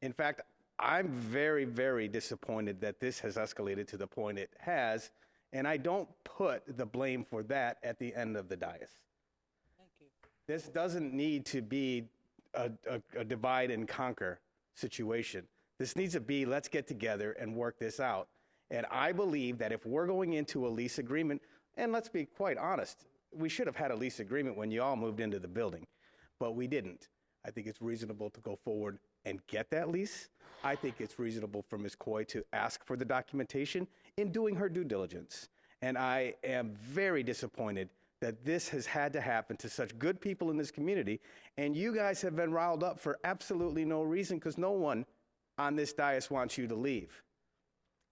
In fact, I'm very, very disappointed that this has escalated to the point it has, and I don't put the blame for that at the end of the dais. Thank you. This doesn't need to be a divide and conquer situation. This needs to be, let's get together and work this out. And I believe that if we're going into a lease agreement, and let's be quite honest, we should have had a lease agreement when you all moved into the building, but we didn't. I think it's reasonable to go forward and get that lease. I think it's reasonable for Ms. Coy to ask for the documentation in doing her due diligence. And I am very disappointed that this has had to happen to such good people in this community, and you guys have been riled up for absolutely no reason because no one on this dais wants you to leave.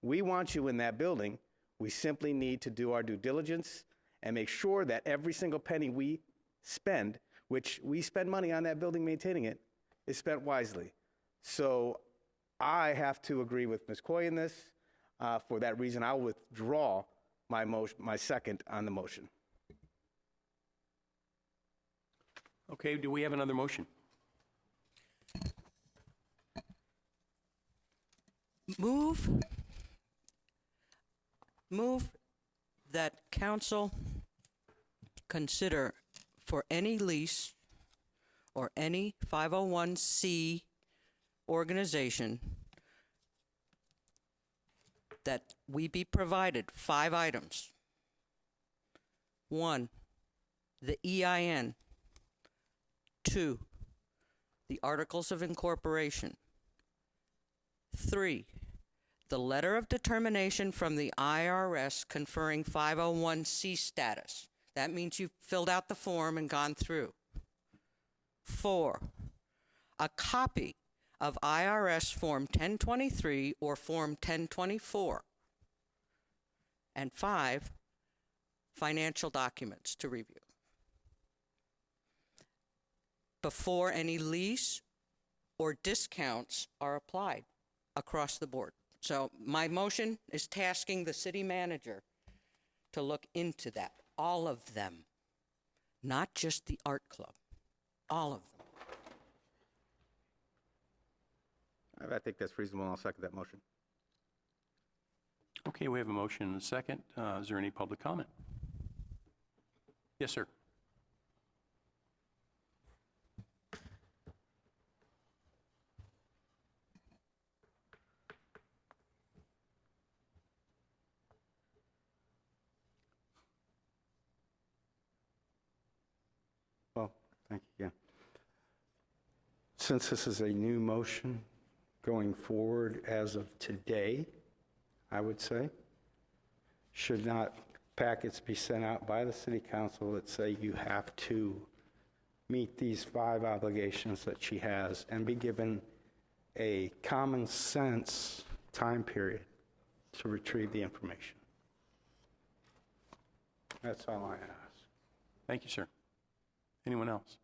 We want you in that building. We simply need to do our due diligence and make sure that every single penny we spend, which we spend money on that building maintaining it, is spent wisely. So I have to agree with Ms. Coy in this. For that reason, I'll withdraw my second on the motion. Okay, do we have another motion? Move that council consider for any lease or any 501c organization that we be provided 5 items. 1, the EIN. 2, the Articles of Incorporation. 3, the letter of determination from the IRS conferring 501c status. That means you've filled out the form and gone through. 4, a copy of IRS Form 1023 or Form 1024. And 5, financial documents to review before any lease or discounts are applied across the board. So my motion is tasking the city manager to look into that, all of them, not just the art club, all of them. I think that's reasonable, and I'll second that motion. Okay, we have a motion and a second. Is there any public comment? Yes, sir. Well, thank you again. Since this is a new motion going forward as of today, I would say, should not packets be sent out by the city council that say you have to meet these 5 obligations that she has and be given a common sense time period to retrieve the information? That's all I ask. Thank you, sir. Anyone else?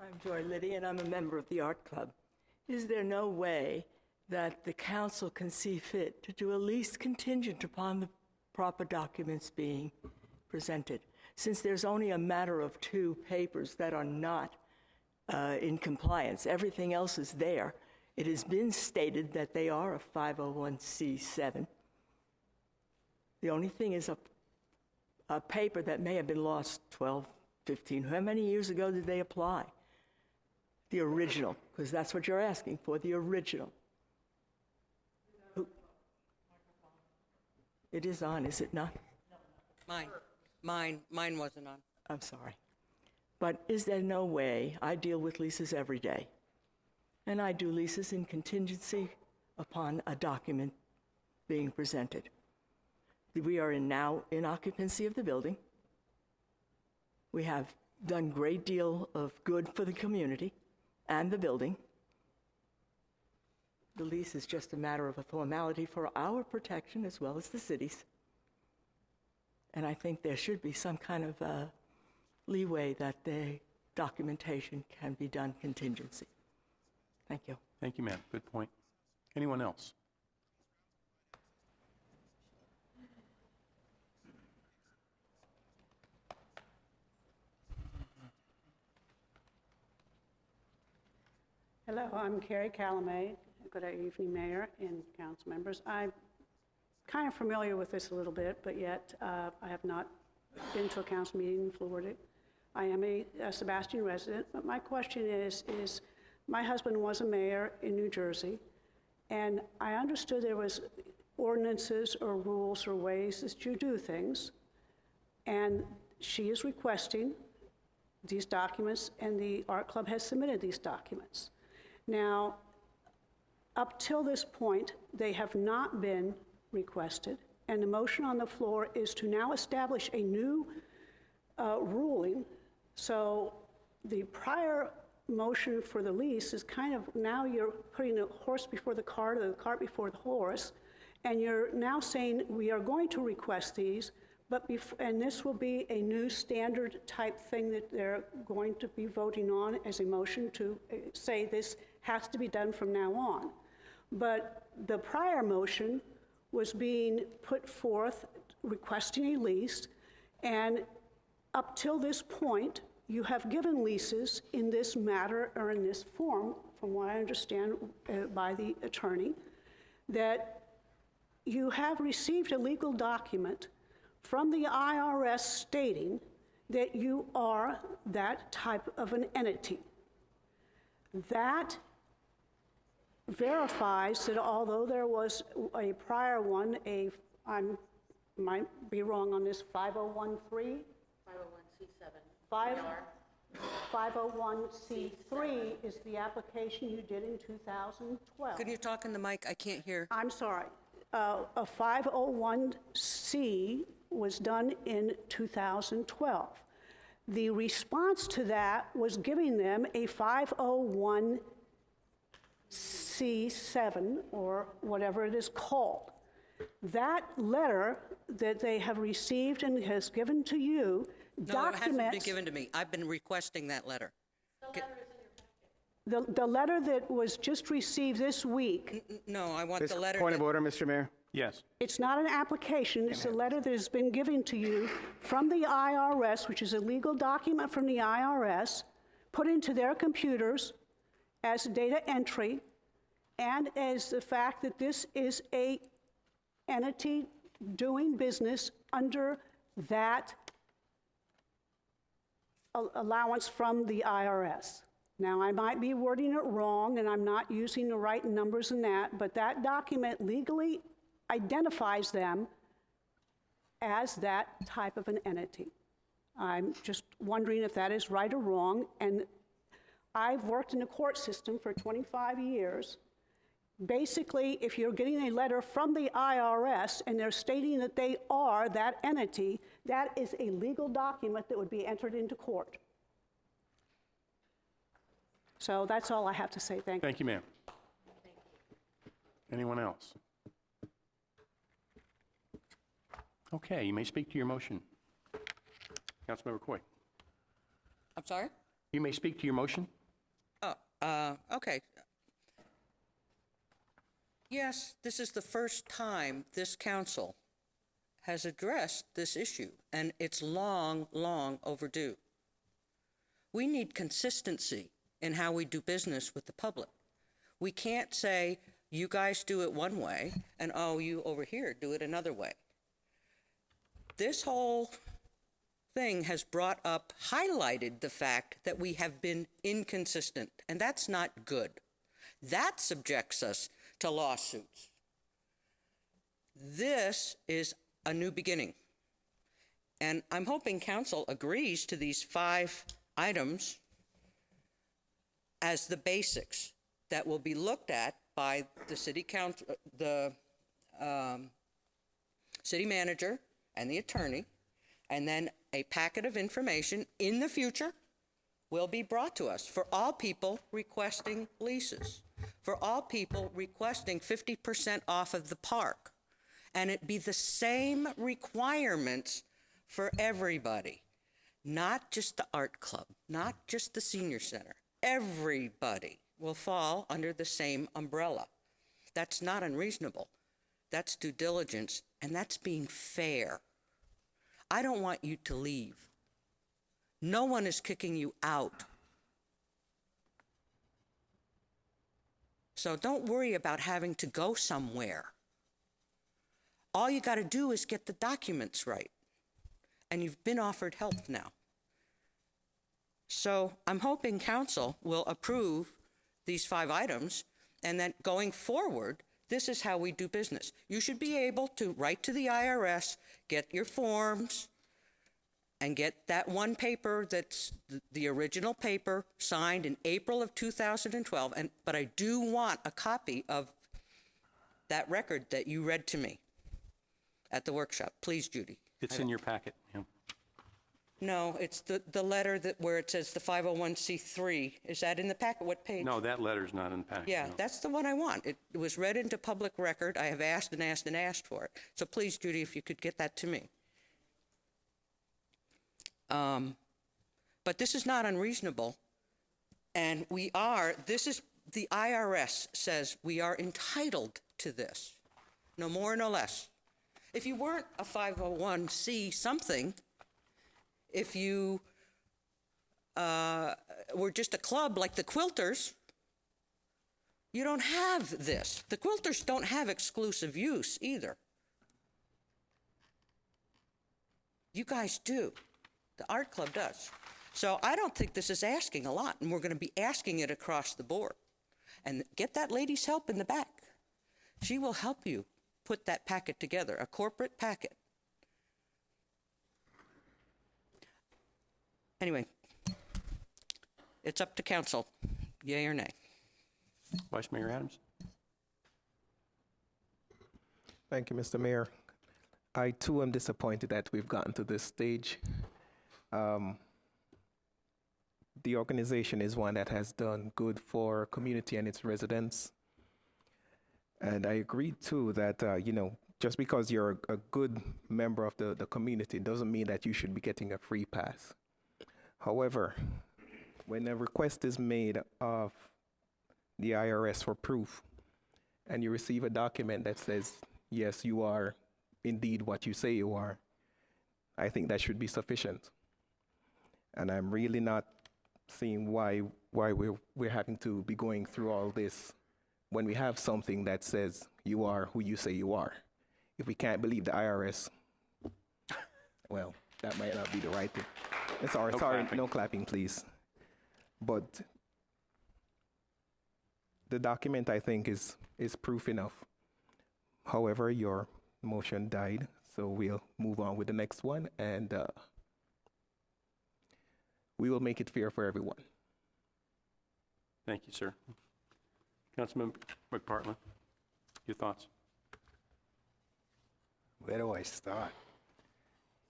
I'm Joy Liddy, and I'm a member of the Art Club. Is there no way that the council can see fit to do a lease contingent upon the proper documents being presented? Since there's only a matter of 2 papers that are not in compliance, everything else is there. It has been stated that they are a 501c7. The only thing is a paper that may have been lost 12, 15, how many years ago did they apply? The original, because that's what you're asking for, the original. It is on, is it not? Mine wasn't on. I'm sorry. But is there no way, I deal with leases every day, and I do leases in contingency upon a document being presented. We are now in occupancy of the building. We have done a great deal of good for the community and the building. The lease is just a matter of a formality for our protection as well as the city's. And I think there should be some kind of leeway that the documentation can be done contingency. Thank you. Thank you, ma'am. Good point. Anyone else? Hello, I'm Carrie Calamay. Good evening, Mayor and council members. I'm kind of familiar with this a little bit, but yet I have not been to a council meeting in Florida. I am a Sebastian resident, but my question is my husband was a mayor in New Jersey, and I understood there was ordinances or rules or ways that you do things, and she is requesting these documents, and the Art Club has submitted these documents. Now, up till this point, they have not been requested, and the motion on the floor is to now establish a new ruling. So the prior motion for the lease is kind of, now you're putting the horse before the cart or the cart before the horse, and you're now saying we are going to request these, but and this will be a new standard type thing that they're going to be voting on as a motion to say this has to be done from now on. But the prior motion was being put forth requesting a lease, and up till this point, you have given leases in this matter or in this form, from what I understand by the attorney, that you have received a legal document from the IRS stating that you are that type of an entity. That verifies that although there was a prior one, I might be wrong on this, 5013? 501c7. 501c3 is the application you did in 2012. Can you talk in the mic? I can't hear. I'm sorry. A 501c was done in 2012. The response to that was giving them a 501c7, or whatever it is called. That letter that they have received and has given to you No, it hasn't been given to me. I've been requesting that letter. The letter that was just received this week. No, I want the letter. Point of order, Mr. Mayor. Yes. It's not an application. It's a letter that has been given to you from the IRS, which is a legal document from the IRS, put into their computers as data entry, and as the fact that this is a entity doing business under that allowance from the IRS. Now, I might be wording it wrong, and I'm not using the right numbers in that, but that document legally identifies them as that type of an entity. I'm just wondering if that is right or wrong, and I've worked in the court system for 25 years. Basically, if you're getting a letter from the IRS and they're stating that they are that entity, that is a legal document that would be entered into court. So that's all I have to say. Thank you. Thank you, ma'am. Anyone else? Okay, you may speak to your motion. Councilmember Coy. I'm sorry? You may speak to your motion. Okay. Yes, this is the first time this council has addressed this issue, and it's long, long overdue. We need consistency in how we do business with the public. We can't say, you guys do it one way, and oh, you over here do it another way. This whole thing has highlighted the fact that we have been inconsistent, and that's not good. That subjects us to lawsuits. This is a new beginning, and I'm hoping council agrees to these 5 items as the basics that will be looked at by the city council, the city manager and the attorney, and then a packet of information in the future will be brought to us for all people requesting leases, for all people requesting 50% off of the park, and it be the same requirements for everybody, not just the art club, not just the senior center. Everybody will fall under the same umbrella. That's not unreasonable. That's due diligence, and that's being fair. I don't want you to leave. No one is kicking you out. So don't worry about having to go somewhere. All you got to do is get the documents right. And you've been offered help now. So I'm hoping council will approve these 5 items, and then going forward, this is how we do business. You should be able to write to the IRS, get your forms, and get that one paper that's the original paper signed in April of 2012. But I do want a copy of that record that you read to me at the workshop. Please, Judy. It's in your packet. Yeah. No, it's the letter where it says the 501c3. Is that in the packet? What page? No, that letter's not in the packet. Yeah, no. that's the one I want. It was read into public record. I have asked and asked and asked for it. So please, Judy, if you could get that to me. But this is not unreasonable. And the IRS says we are entitled to this. No more, no less. If you weren't a 501c something, if you were just a club like the Quilters, you don't have this. The Quilters don't have exclusive use either. You guys do. The art club does. So I don't think this is asking a lot, and we're going to be asking it across the board. And get that lady's help in the back. She will help you put that packet together, a corporate packet. Anyway, it's up to council, yay or nay. Vice Mayor Adams. Thank you, Mr. Mayor. I too am disappointed that we've gotten to this stage. The organization is one that has done good for community and its residents. And I agree too that, just because you're a good member of the community doesn't mean that you should be getting a free pass. However, when a request is made of the IRS for proof, and you receive a document that says, yes, you are indeed what you say you are, I think that should be sufficient. And I'm really not seeing why we're having to be going through all this when we have something that says you are who you say you are. If we can't believe the IRS, well, that might not be the right thing. Sorry, no clapping, please. But the document, I think, is proof enough. However, your motion died, so we'll move on with the next one, and we will make it fair for everyone. Thank you, sir. Councilman McPartland, your thoughts? Where do I start?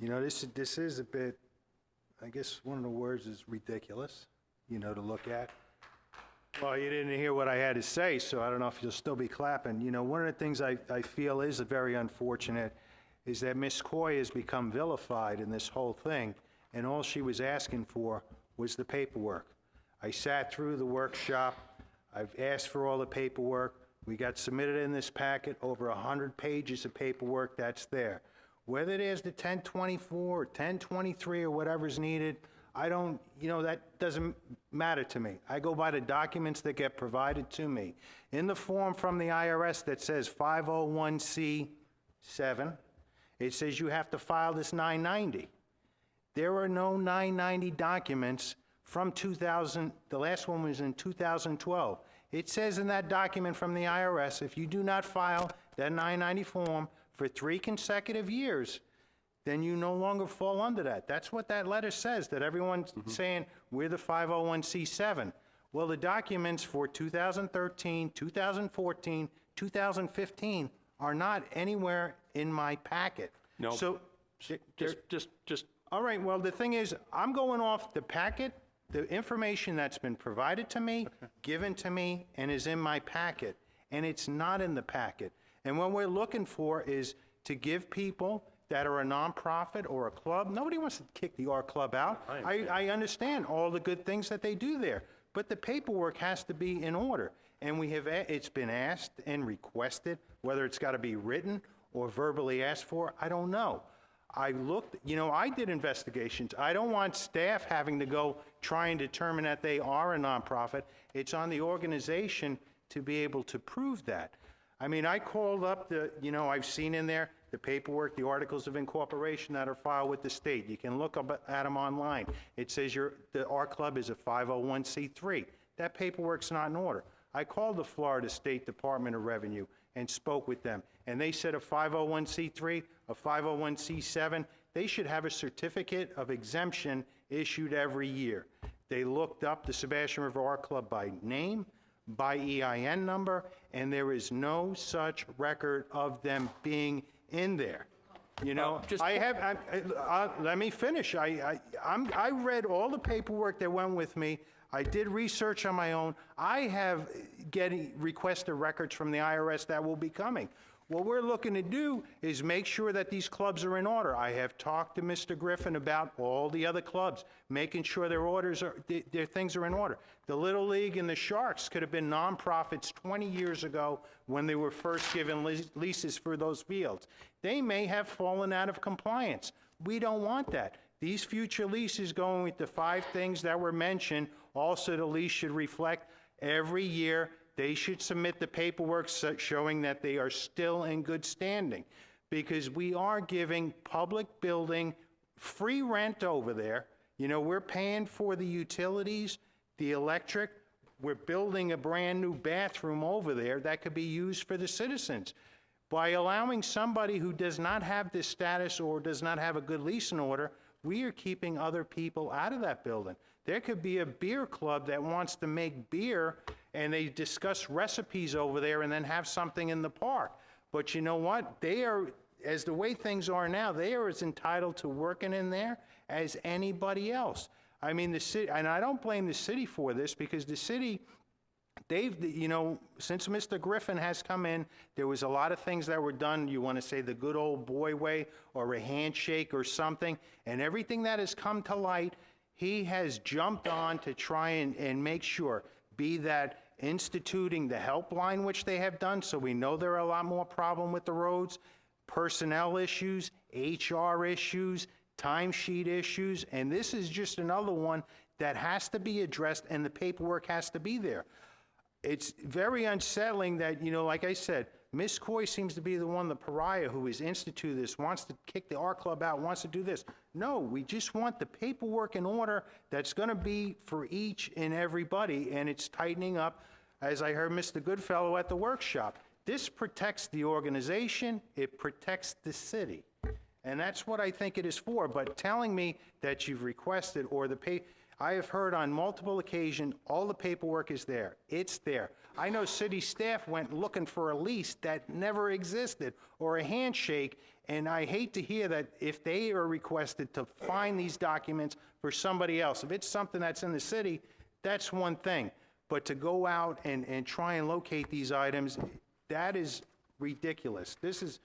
This is a bit, I guess one of the words is ridiculous, to look at. Well, you didn't hear what I had to say, so I don't know if you'll still be clapping. You know, one of the things I feel is very unfortunate is that Ms. Coy has become vilified in this whole thing, and all she was asking for was the paperwork. I sat through the workshop. I've asked for all the paperwork. We got submitted in this packet over 100 pages of paperwork that's there. Whether there's the 1024 or 1023 or whatever's needed, I don't, you know, that doesn't matter to me. I go by the documents that get provided to me. In the form from the IRS that says 501c7, it says you have to file this 990. There are no 990 documents from 2000, the last one was in 2012. It says in that document from the IRS, if you do not file that 990 form for 3 consecutive years, then you no longer fall under that. That's what that letter says, that everyone's saying we're the 501c7. Well, the documents for 2013, 2014, 2015 are not anywhere in my packet. No. So, Just all right, well, the thing is, I'm going off the packet, the information that's been provided to me, given to me, and is in my packet, and it's not in the packet. And what we're looking for is to give people that are a nonprofit or a club, nobody wants to kick the art club out. I understand all the good things that they do there, but the paperwork has to be in order. And it's been asked and requested, whether it's got to be written or verbally asked for, I don't know. I looked, you know, I did investigations. I don't want staff having to go try and determine that they are a nonprofit. It's on the organization to be able to prove that. I mean, I called up I've seen in there the paperwork, the articles of incorporation that are filed with the state. You can look up at them online. It says our club is a 501c3. That paperwork's not in order. I called the Florida State Department of Revenue and spoke with them, and they said a 501c3, a 501c7, they should have a certificate of exemption issued every year. They looked up the Sebastian River Art Club by name, by EIN number, and there is no such record of them being in there. You know, let me finish. I read all the paperwork that went with me. I did research on my own. I have requested records from the IRS that will be coming. What we're looking to do is make sure that these clubs are in order. I have talked to Mr. Griffin about all the other clubs, making sure their things are in order. The Little League and the Sharks could have been nonprofits 20 years ago when they were first given leases for those fields. They may have fallen out of compliance. We don't want that. These future leases going with the 5 things that were mentioned, also the lease should reflect every year they should submit the paperwork showing that they are still in good standing, because we are giving public building free rent over there. You know, we're paying for the utilities, the electric. We're building a brand new bathroom over there that could be used for the citizens. By allowing somebody who does not have this status or does not have a good lease in order, we are keeping other people out of that building. There could be a beer club that wants to make beer, and they discuss recipes over there and then have something in the park. But you know what? They are, as the way things are now, they are as entitled to working in there as anybody else. I mean, the city, and I don't blame the city for this, because the city, since Mr. Griffin has come in, there was a lot of things that were done, you want to say the good old boy way, or a handshake or something, and everything that has come to light, he has jumped on to try and make sure, be that instituting the helpline, which they have done, so we know there are a lot more problem with the roads, personnel issues, HR issues, timesheet issues, and this is just another one that has to be addressed, and the paperwork has to be there. It's very unsettling that, like I said, Ms. Coy seems to be the one, the pariah, who has instituted this, wants to kick the art club out, wants to do this. No, we just want the paperwork in order that's going to be for each and everybody, and it's tightening up, as I heard Mr. Goodfellow at the workshop. This protects the organization, it protects the city, and that's what I think it is for. But telling me that you've requested or I have heard on multiple occasions, all the paperwork is there. It's there. I know city staff went looking for a lease that never existed, or a handshake, and I hate to hear that if they are requested to find these documents for somebody else. If it's something that's in the city, that's one thing. but to go out and try and locate these items, that is ridiculous. This is,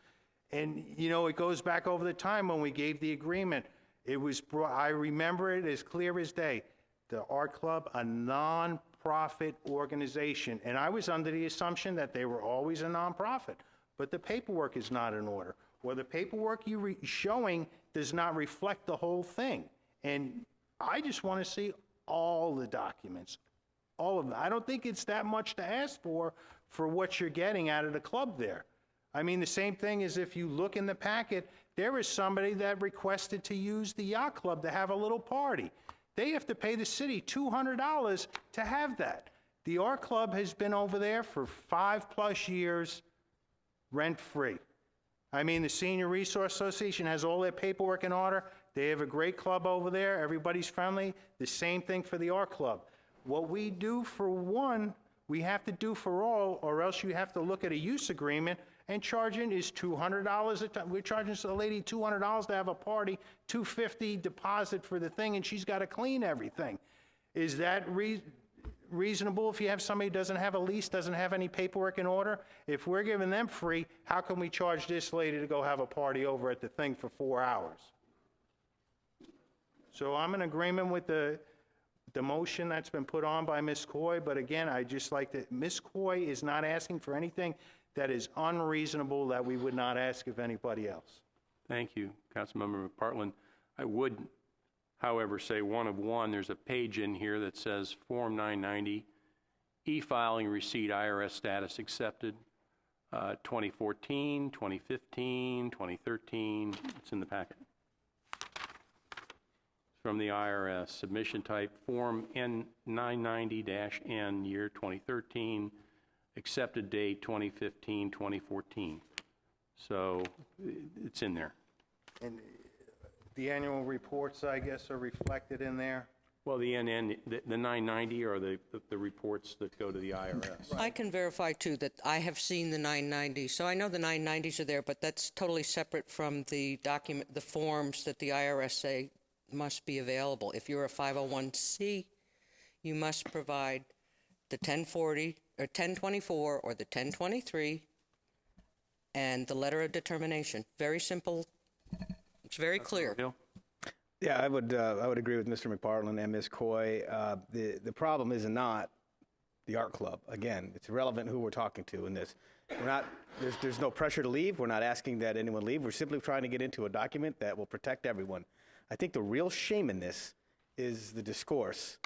and, you know, it goes back over the time when we gave the agreement. It was, I remember it as clear as day. The art club, a non-profit organization, and I was under the assumption that they were always a non-profit, but the paperwork is not in order, or the paperwork you're showing does not reflect the whole thing. And I just want to see all the documents, all of them. I don't think it's that much to ask for what you're getting out of the club there. I mean, the same thing as if you look in the packet, there is somebody that requested to use the yacht club to have a little party. They have to pay the city $200 to have that. The art club has been over there for 5+ years, rent-free. I mean, the Senior Resource Association has all their paperwork in order. They have a great club over there. Everybody's friendly. The same thing for the art club. What we do for one, we have to do for all, or else you have to look at a use agreement, and charging is $200 a time. We're charging a lady $200 to have a party, $250 deposit for the thing, and she's got to clean everything. Is that reasonable if you have somebody who doesn't have a lease, doesn't have any paperwork in order? If we're giving them free, how can we charge this lady to go have a party over at the thing for 4 hours? So I'm in agreement with the motion that's been put on by Ms. Coy, but again, I just like that Ms. Coy is not asking for anything that is unreasonable that we would not ask of anybody else. Thank you, Councilmember McPartlin. I would, however, say one of one. There's a page in here that says Form 990, e-filing receipt, IRS status accepted, 2014, 2015, 2013. It's in the packet. From the IRS, submission type Form N990-N, year 2013, accepted date 2015, 2014. So it's in there. And the annual reports, I guess, are reflected in there? Well, the 990 are the reports that go to the IRS. I can verify, too, that I have seen the 990s. So I know the 990s are there, but that's totally separate from the document, the forms that the IRS say must be available. If you're a 501c, you must provide the 1040 or 1024 or the 1023 and the letter of determination. Very simple. It's very clear. Yeah, I would agree with Mr. McPartlin and Ms. Coy. The problem is not the art club. Again, it's irrelevant who we're talking to in this. We're not. There's no pressure to leave. We're not asking that anyone leave. We're simply trying to get into a document that will protect everyone. I think the real shame in this is the discourse,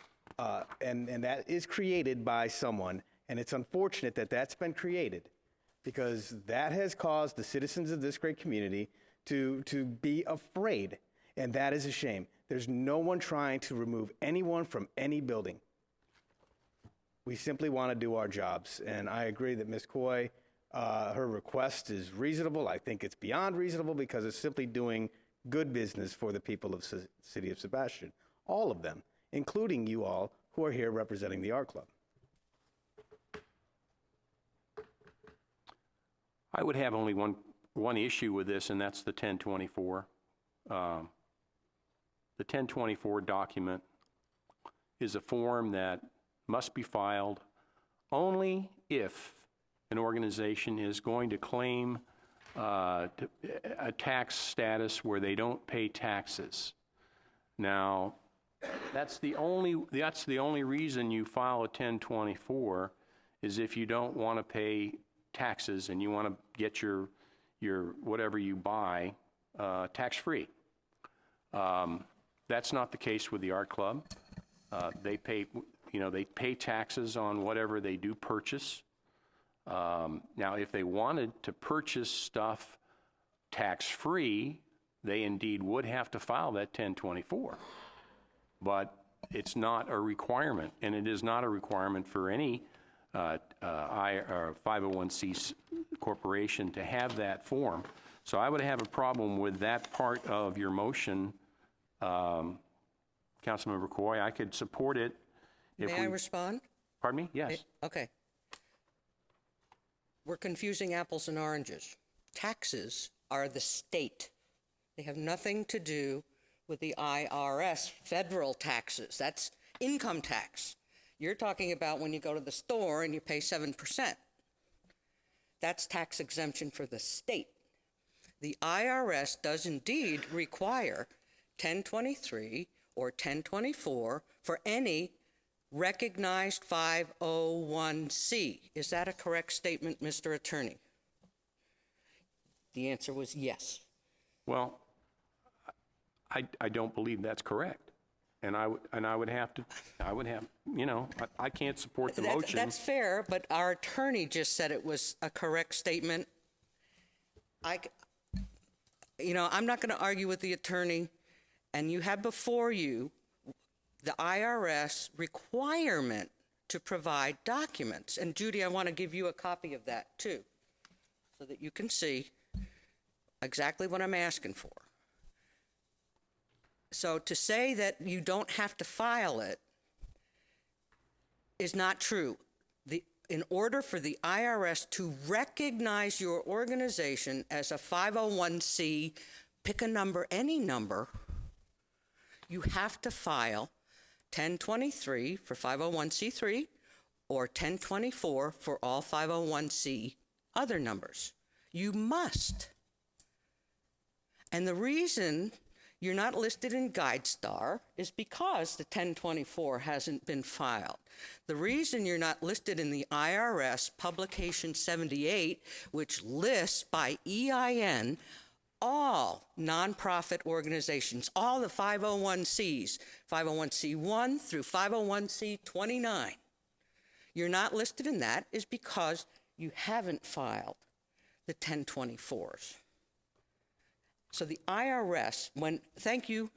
and that is created by someone, and it's unfortunate that that's been created because that has caused the citizens of this great community to be afraid, and that is a shame. There's no one trying to remove anyone from any building. We simply want to do our jobs, and I agree that Ms. Coy, her request is reasonable. I think it's beyond reasonable because it's simply doing good business for the people of the city of Sebastian, all of them, including you all who are here representing the art club. I would have only one issue with this, and that's the 1024. The 1024 document is a form that must be filed only if an organization is going to claim a tax status where they don't pay taxes. Now, that's the only reason you file a 1024 is if you don't want to pay taxes and you want to get your whatever you buy tax-free. That's not the case with the art club. They pay taxes on whatever they do purchase. Now, if they wanted to purchase stuff tax-free, they indeed would have to file that 1024. But it's not a requirement, and it is not a requirement for any 501c corporation to have that form. So I would have a problem with that part of your motion, Councilmember Coy. I could support it if May I respond? Pardon me? Yes. Okay. We're confusing apples and oranges. Taxes are the state. They have nothing to do with the IRS, federal taxes. That's income tax. You're talking about when you go to the store and you pay 7%. That's tax exemption for the state. The IRS does indeed require 1023 or 1024 for any recognized 501c. Is that a correct statement, Mr. Attorney? The answer was yes. Well, I don't believe that's correct. And I would have, you know, I can't support the motion. That's fair, but our attorney just said it was a correct statement. You know, I'm not going to argue with the attorney, and you have before you the IRS requirement to provide documents. And Judy, I want to give you a copy of that too, so that you can see exactly what I'm asking for. So to say that you don't have to file it is not true. In order for the IRS to recognize your organization as a 501c, pick a number, any number, you have to file 1023 for 501c3 or 1024 for all 501c other numbers. You must. And the reason you're not listed in GuideStar is because the 1024 hasn't been filed. The reason you're not listed in the IRS Publication 78, which lists by EIN all nonprofit organizations, all the 501cs, 501c1 through 501c29. You're not listed in that is because you haven't filed the 1024s. So the IRS, thank you,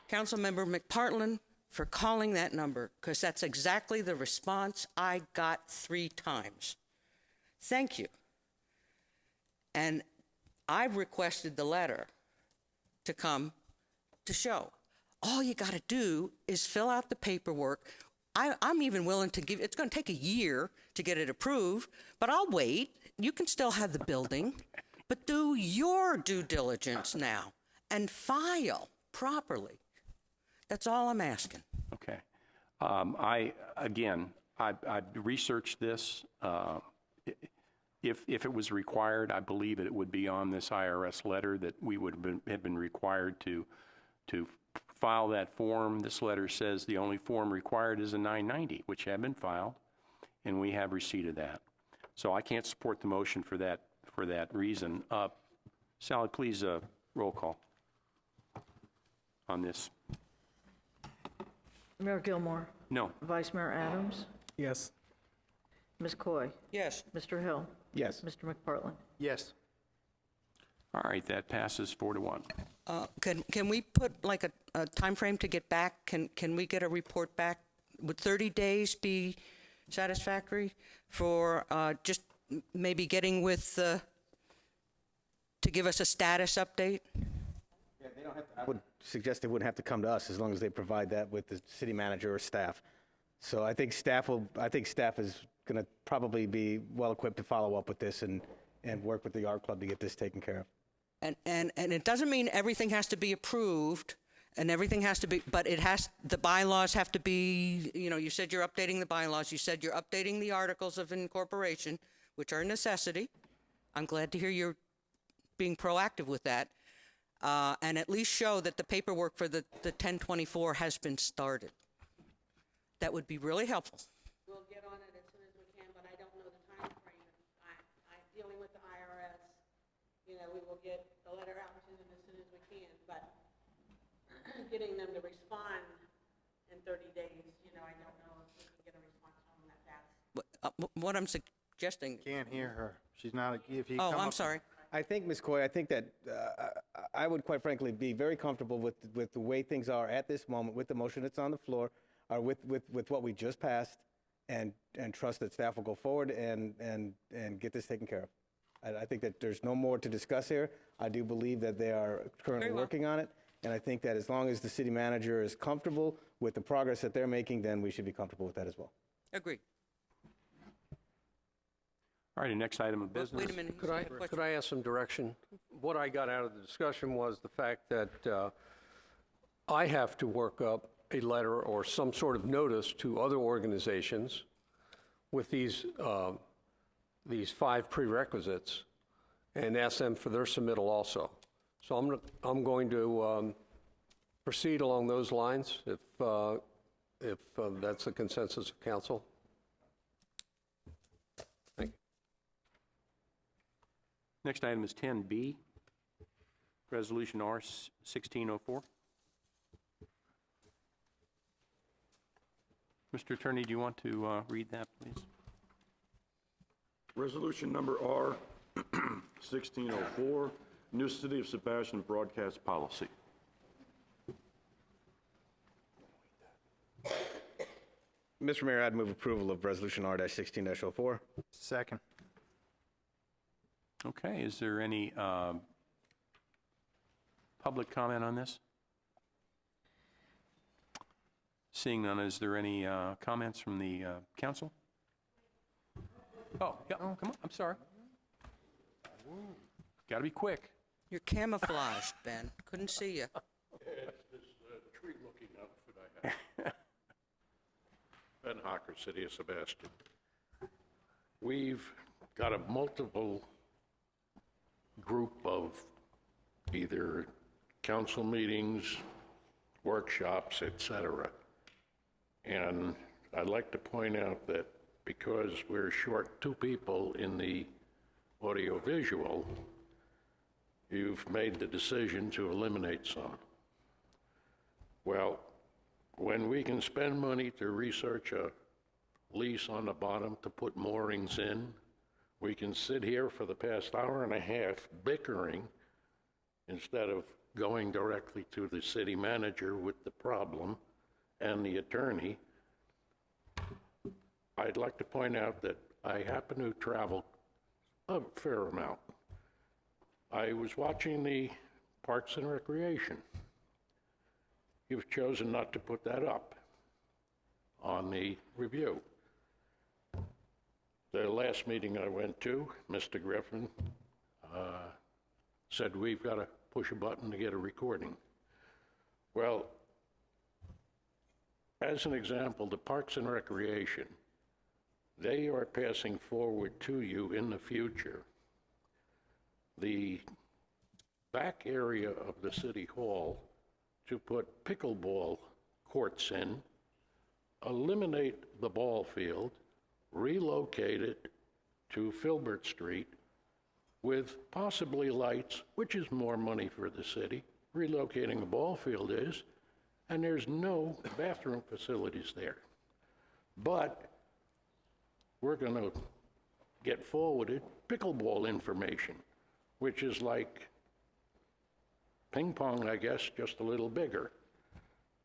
Councilmember McPartlin, for calling that number, because that's exactly the response I got 3 times. Thank you. And I've requested the letter to come to show. All you got to do is fill out the paperwork. I'm even willing to give, it's going to take a year to get it approved, but I'll wait. You can still have the building. But do your due diligence now and file properly. That's all I'm asking. Okay. I researched this. If it was required, I believe it would be on this IRS letter that we would have been required to file that form. This letter says the only form required is a 990, which had been filed, and we have receipt of that. So I can't support the motion for that reason. Sally, please roll call on this. Mayor Gilmore? No. Vice Mayor Adams? Yes. Ms. Coy? Yes. Mr. Hill? Yes. Mr. McPartlin? Yes. All right, that passes 4-1. Can we put like a time frame to get back? Can we get a report back? Would 30 days be satisfactory for just maybe getting with to give us a status update? Yeah, they don't have to, I would suggest they wouldn't have to come to us as long as they provide that with the city manager or staff. So I think staff is going to probably be well equipped to follow up with this and work with the art club to get this taken care of. And it doesn't mean everything has to be approved and everything has to be, but the bylaws have to be, you know, you said you're updating the bylaws, you said you're updating the articles of incorporation, which are a necessity. I'm glad to hear you're being proactive with that. And at least show that the paperwork for the 1024 has been started. That would be really helpful. We'll get on it as soon as we can, but I don't know the time frame. I'm dealing with the IRS. You know, we will get the letter out to them as soon as we can, but getting them to respond in 30 days, you know, I don't know if we can get a response from them that fast. What I'm suggesting. Can't hear her. She's not, if you Oh, come I'm up- sorry. I think, Ms. Coy, I think that I would quite frankly be very comfortable with the way things are at this moment, with the motion that's on the floor, or with what we just passed, and trust that staff will go forward and get this taken care of. I think that there's no more to discuss here. I do believe that they are currently working on it, and I think that as long as the city manager is comfortable with the progress that they're making, then we should be comfortable with that as well. Agreed. All right, the next item of business. Wait a minute. Could I ask some direction? What I got out of the discussion was the fact that I have to work up a letter or some sort of notice to other organizations with these 5 prerequisites and ask them for their submittal also. So I'm going to proceed along those lines if that's the consensus of council. Thank you. Next item is 10B, Resolution R-1604. Mr. Attorney, do you want to read that, please? Resolution number R-1604, new City of Sebastian broadcast policy. Mr. Mayor, I'd move approval of Resolution R-16-04. Second. Okay, is there any public comment on this? Seeing none, is there any comments from the council? Oh, yeah, come on, I'm sorry. Got to be quick. You're camouflaged, Ben. Couldn't see you. It's this tree-looking outfit I have. Ben Hocker, City of Sebastian. We've got a multiple group of either council meetings, workshops, etc. And I'd like to point out that because we're short 2 people in the audiovisual, you've made the decision to eliminate some. Well, when we can spend money to research a lease on the bottom to put moorings in, we can sit here for the past hour and a half bickering instead of going directly to the city manager with the problem and the attorney. I'd like to point out that I happen to travel a fair amount. I was watching the Parks and Recreation. You've chosen not to put that up on the review. The last meeting I went to, Mr. Griffin said we've got to push a button to get a recording. Well, as an example, the Parks and Recreation, they are passing forward to you in the future the back area of the City Hall to put pickleball courts in, eliminate the ball field, relocate it to Filbert Street with possibly lights, which is more money for the city. Relocating a ball field is, and there's no bathroom facilities there. But we're going to get forwarded pickleball information, which is like ping pong, I guess, just a little bigger.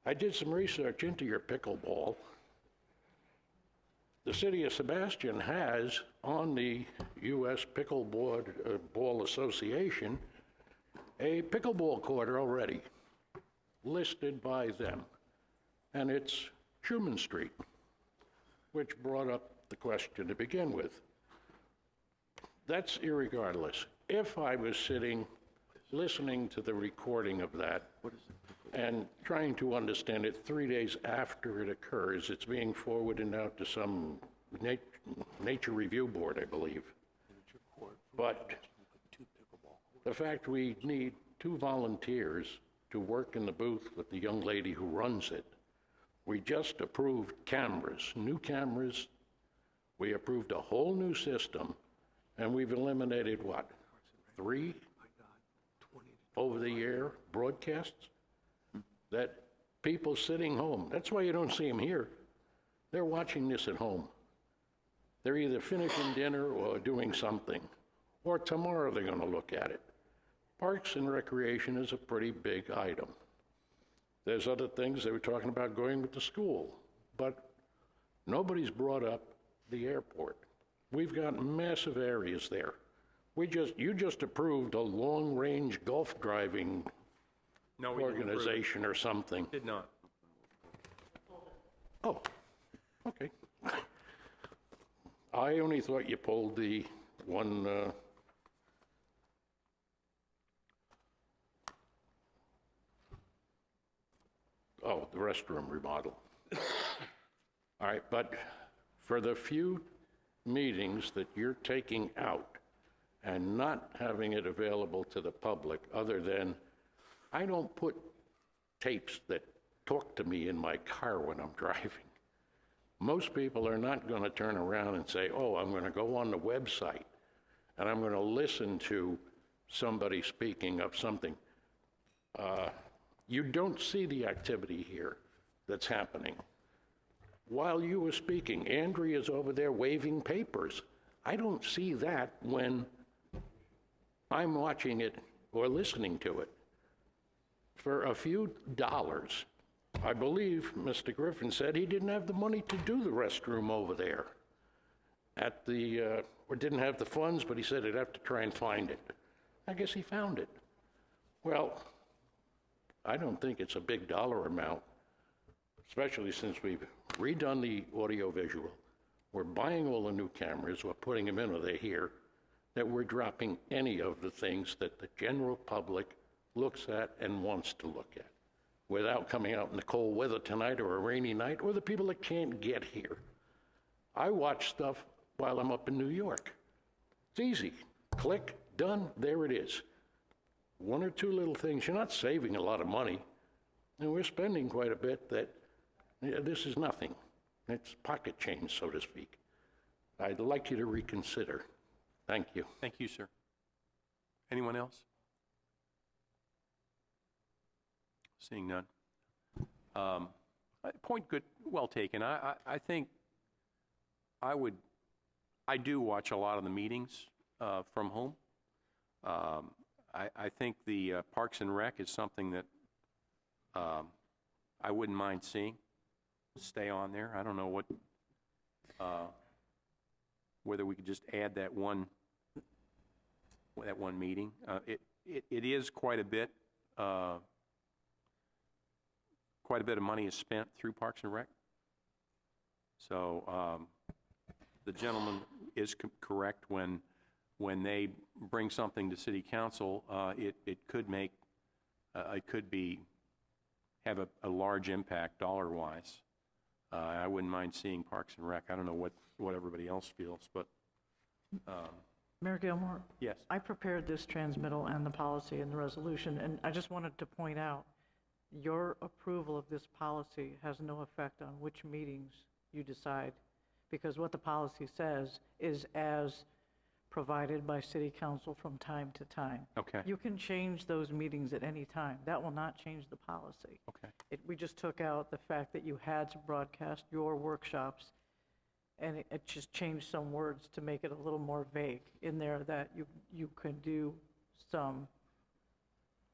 I did some research into your pickleball. The City of Sebastian has on the U.S. Pickleball Association a pickleball court already listed by them, and it's Schumann Street, which brought up the question to begin with. That's irregardless. If I was sitting, listening to the recording of that, and trying to understand it 3 days after it occurs, it's being forwarded out to some nature review board, I believe. But the fact we need 2 volunteers to work in the booth with the young lady who runs it. We just approved cameras, new cameras. We approved a whole new system, and we've eliminated what? 3 over-the-air broadcasts that people sitting home, that's why you don't see them here. They're watching this at home. They're either finishing dinner or doing something, or tomorrow they're going to look at it. Parks and Recreation is a pretty big item. There's other things they were talking about going with the school, but nobody's brought up the airport. We've got massive areas there. You just approved a long-range golf driving organization or something. Did not. Oh, okay. I only thought you pulled the one Oh, the restroom remodel. All right, but for the few meetings that you're taking out and not having it available to the public, other than, I don't put tapes that talk to me in my car when I'm driving. Most people are not going to turn around and say, oh, I'm going to go on the website and I'm going to listen to somebody speaking of something. You don't see the activity here that's happening. While you were speaking, Andrea's over there waving papers. I don't see that when I'm watching it or listening to it. For a few dollars, I believe Mr. Griffin said he didn't have the money to do the restroom over there at the, or didn't have the funds, but he said he'd have to try and find it. I guess he found it. Well, I don't think it's a big dollar amount, especially since we've redone the audio-visual. We're buying all the new cameras, we're putting them in or they're here, that we're dropping any of the things that the general public looks at and wants to look at without coming out in the cold weather tonight or a rainy night, or the people that can't get here. I watch stuff while I'm up in New York. It's easy. Click, done, there it is. One or two little things. You're not saving a lot of money, and we're spending quite a bit that this is nothing. It's pocket change, so to speak. I'd like you to reconsider. Thank you. Thank you, sir. Anyone else? Seeing none. Point good, well taken. I think I do watch a lot of the meetings from home. I think the Parks and Rec is something that I wouldn't mind seeing stay on there. I don't know what, whether we could just add that one meeting. It is quite a bit of money is spent through Parks and Rec. So the gentleman is correct when they bring something to City Council, it could make, have a large impact dollar-wise. I wouldn't mind seeing Parks and Rec. I don't know what everybody else feels, but. Mayor Gilmore? Yes. I prepared this transmittal and the policy and the resolution, and I just wanted to point out, your approval of this policy has no effect on which meetings you decide, because what the policy says is as provided by City Council from time to time. Okay. You can change those meetings at any time. That will not change the policy. Okay. We just took out the fact that you had to broadcast your workshops, and it just changed some words to make it a little more vague in there, that you can do some,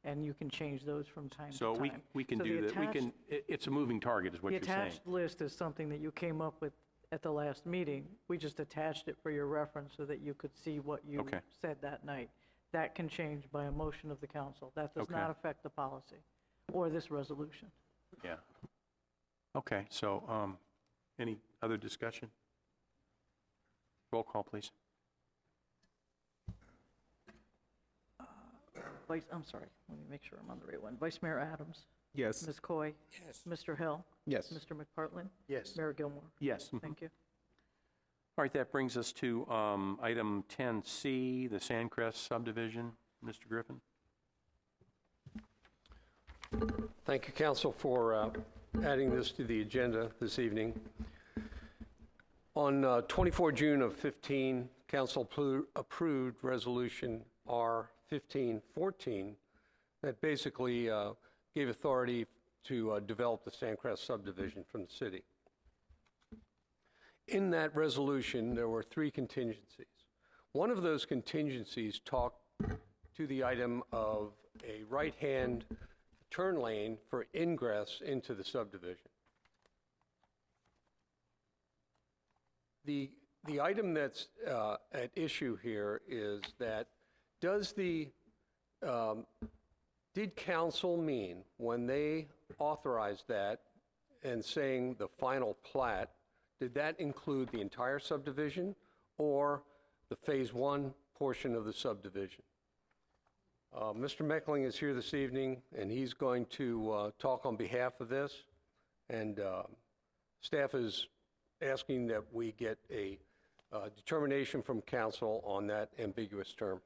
and you can change those from time to time. So we can do that. It's a moving target is what you're saying. The attached list is something that you came up with at the last meeting. We just attached it for your reference so that you could see what you said that night. That can change by a motion of the council. That does not affect the policy or this resolution. Yeah. Okay, so any other discussion? Roll call, please. I'm sorry, let me make sure I'm on the right one. Vice Mayor Adams? Yes. Ms. Coy? Yes. Mr. Hill? Yes. Mr. McPartlin? Yes. Mayor Gilmore? Yes. Thank you. All right, that brings us to item 10C, the Sandcrest subdivision. Mr. Griffin? Thank you, Council, for adding this to the agenda this evening. On 24 June of 15, Council approved Resolution R-1514 that basically gave authority to develop the Sandcrest subdivision from the city. In that resolution, there were 3 contingencies. One of those contingencies talked to the item of a right-hand turn lane for ingress into the subdivision. The item that's at issue here is that did council mean when they authorized that and saying the final plat, did that include the entire subdivision or the phase 1 portion of the subdivision? Mr. Meckling is here this evening, and he's going to talk on behalf of this. And staff is asking that we get a determination from council on that ambiguous term.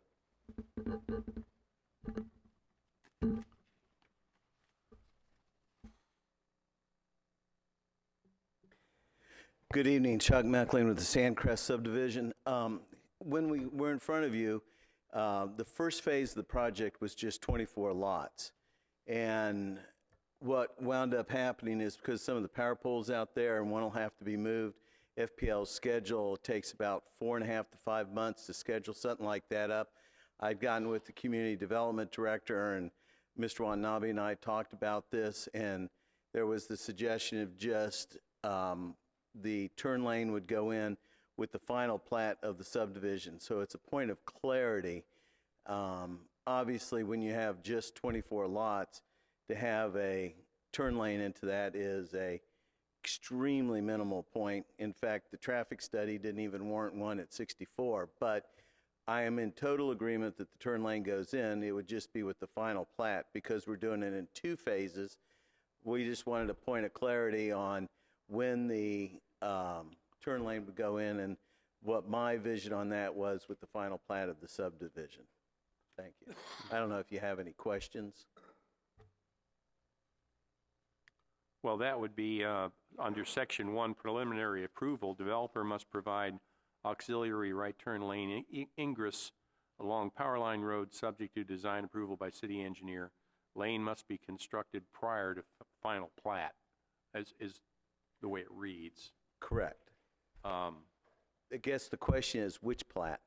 Good evening, Chuck Meckling with the Sandcrest subdivision. When we were in front of you, the first phase of the project was just 24 lots. And what wound up happening is because some of the power poles out there and one will have to be moved, FPL's schedule takes about 4.5 to 5 months to schedule something like that up. I'd gotten with the community development director, and Mr. Watanabe and I talked about this, and there was the suggestion of just the turn lane would go in with the final plat of the subdivision. So it's a point of clarity. Obviously, when you have just 24 lots, to have a turn lane into that is a extremely minimal point. In fact, the traffic study didn't even warrant one at 64. But I am in total agreement that the turn lane goes in. It would just be with the final plat because we're doing it in 2 phases. We just wanted a point of clarity on when the turn lane would go in and what my vision on that was with the final plat of the subdivision. Thank you. I don't know if you have any questions. Well, that would be under Section 1, preliminary approval. Developer must provide auxiliary right turn lane ingress along Powerline Road subject to design approval by city engineer. Lane must be constructed prior to final plat, as is the way it reads. Correct. I guess the question is which plat?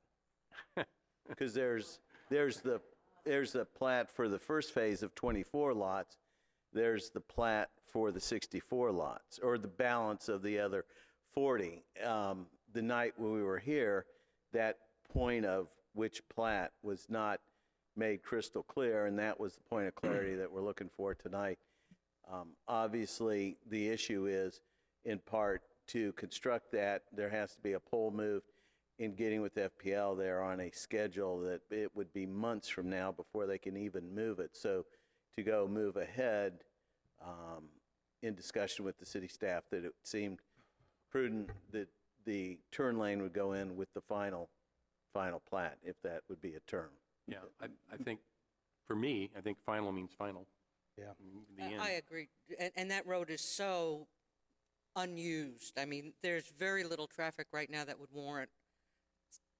Because there's the plat for the first phase of 24 lots. There's the plat for the 64 lots, or the balance of the other 40. The night when we were here, that point of which plat was not made crystal clear, and that was the point of clarity that we're looking for tonight. Obviously, the issue is, in part, to construct that, there has to be a pole moved. In getting with FPL, they're on a schedule that it would be months from now before they can even move it. So to go move ahead, in discussion with the city staff, that it seemed prudent that the turn lane would go in with the final plat, if that would be a term. Yeah, I think, for me, I think final means final. Yeah. The end. I agree. And that road is so unused. I mean, there's very little traffic right now that would warrant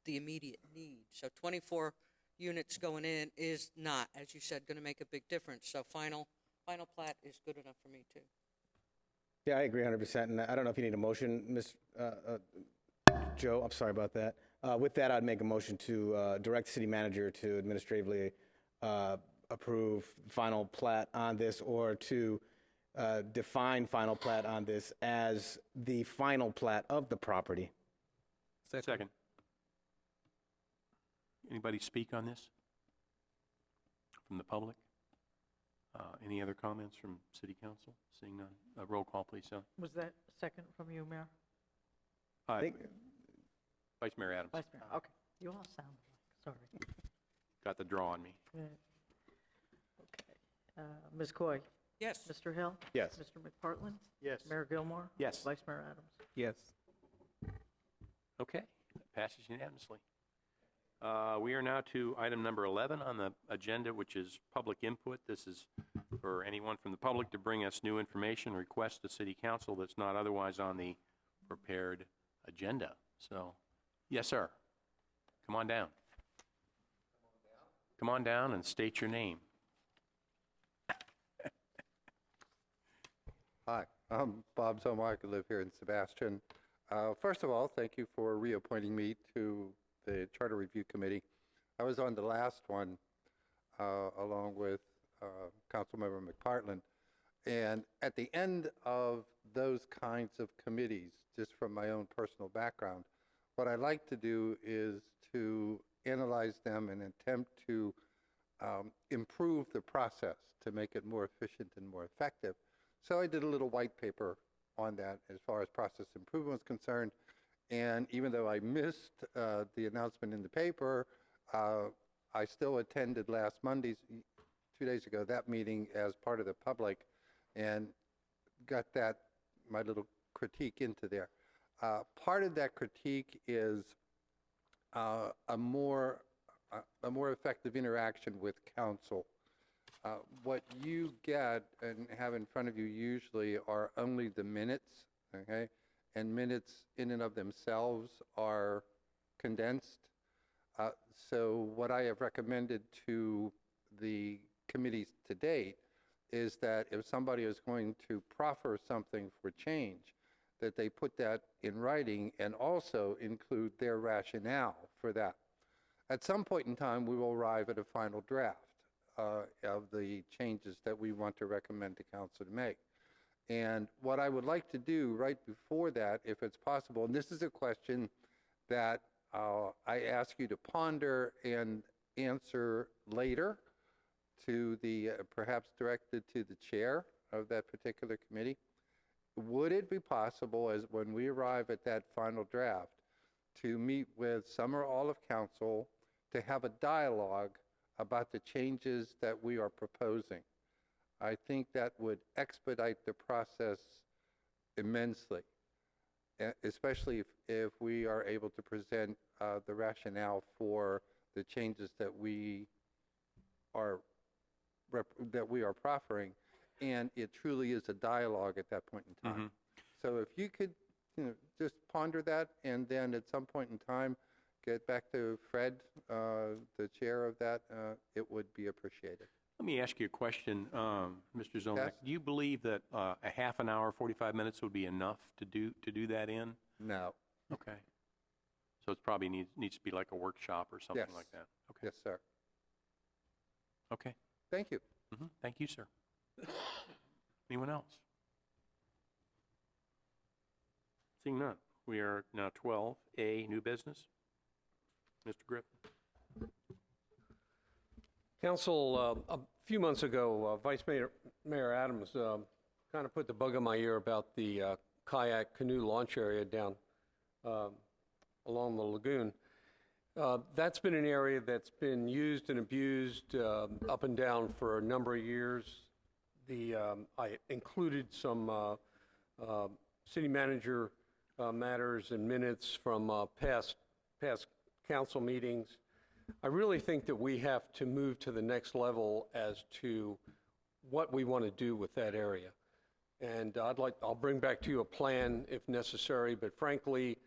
the immediate need. So 24 units going in is not, as you said, going to make a big difference. So final plat is good enough for me, too. Yeah, I agree 100%. And I don't know if you need a motion, Ms. Joe. I'm sorry about that. With that, I'd make a motion to direct the city manager to administratively approve final plat on this, or to define final plat on this as the final plat of the property. Second. Anybody speak on this from the public? Any other comments from City Council? Seeing none. Roll call, please, Sally. Was that second from you, Mayor? I think Vice Mayor Adams. Vice Mayor, okay. You all sound alike, sorry. Got the draw on me. Okay. Ms. Coy? Yes. Mr. Hill? Yes. Mr. McPartland? Yes. Mayor Gilmore? Yes. Vice Mayor Adams? Yes. Okay, that passes unanimously. We are now to item number 11 on the agenda, which is public input. This is for anyone from the public to bring us new information, request to City Council that's not otherwise on the prepared agenda. So, yes, sir. Come on down. Come on down and state your name. Hi, I'm Bob Zomark. I live here in Sebastian. First of all, thank you for reappointing me to the Charter Review Committee. I was on the last one along with Councilmember McPartland. And at the end of those kinds of committees, just from my own personal background, what I like to do is to analyze them and attempt to improve the process to make it more efficient and more effective. So I did a little white paper on that as far as process improvement was concerned. And even though I missed the announcement in the paper, I still attended last Monday's, 2 days ago, that meeting as part of the public, and got that, my little critique into there. Part of that critique is a more effective interaction with council. What you get and have in front of you usually are only the minutes, okay? And minutes in and of themselves are condensed. So what I have recommended to the committees to date is that if somebody is going to proffer something for change, that they put that in writing and also include their rationale for that. At some point in time, we will arrive at a final draft of the changes that we want to recommend to council to make. And what I would like to do right before that, if it's possible, and this is a question that I ask you to ponder and answer later, to the, perhaps directed to the chair of that particular committee. Would it be possible, as when we arrive at that final draft, to meet with some or all of council to have a dialogue about the changes that we are proposing? I think that would expedite the process immensely, especially if we are able to present the rationale for the changes that we are proffering, and it truly is a dialogue at that point in time. So if you could, just ponder that, and then at some point in time, get back to Fred, the chair of that, it would be appreciated. Let me ask you a question, Mr. Zomack. Yes? Do you believe that a half an hour, 45 minutes would be enough to do that in? No. Okay. So it probably needs to be like a workshop or something Yes. like that. Okay. Yes, sir. Okay. Thank you. Thank you, sir. Anyone else? Seeing none. We are now 12A, new business. Mr. Griffin. Council, a few months ago, Vice Mayor Adams kind of put the bug in my ear about the kayak canoe launch area down along the lagoon. That's been an area that's been used and abused up and down for a number of years. I included some city manager matters and minutes from past council meetings. I really think that we have to move to the next level as to what we want to do with that area. And I'll bring back to you a plan if necessary, but frankly,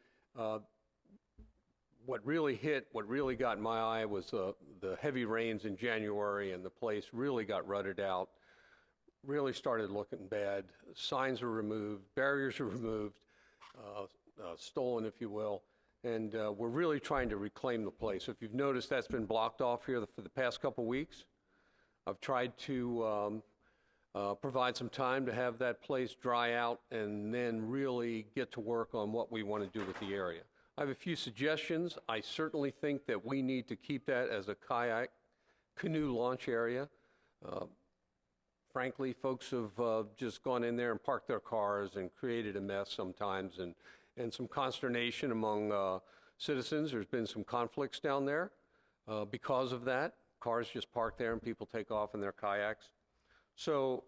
what really got my eye was the heavy rains in January, and the place really got rutted out, really started looking bad. Signs were removed, barriers were removed, stolen, if you will. And we're really trying to reclaim the place. If you've noticed, that's been blocked off here for the past couple weeks. I've tried to provide some time to have that place dry out and then really get to work on what we want to do with the area. I have a few suggestions. I certainly think that we need to keep that as a kayak canoe launch area. Frankly, folks have just gone in there and parked their cars and created a mess sometimes, and some consternation among citizens. There's been some conflicts down there because of that. Cars just park there and people take off in their kayaks. So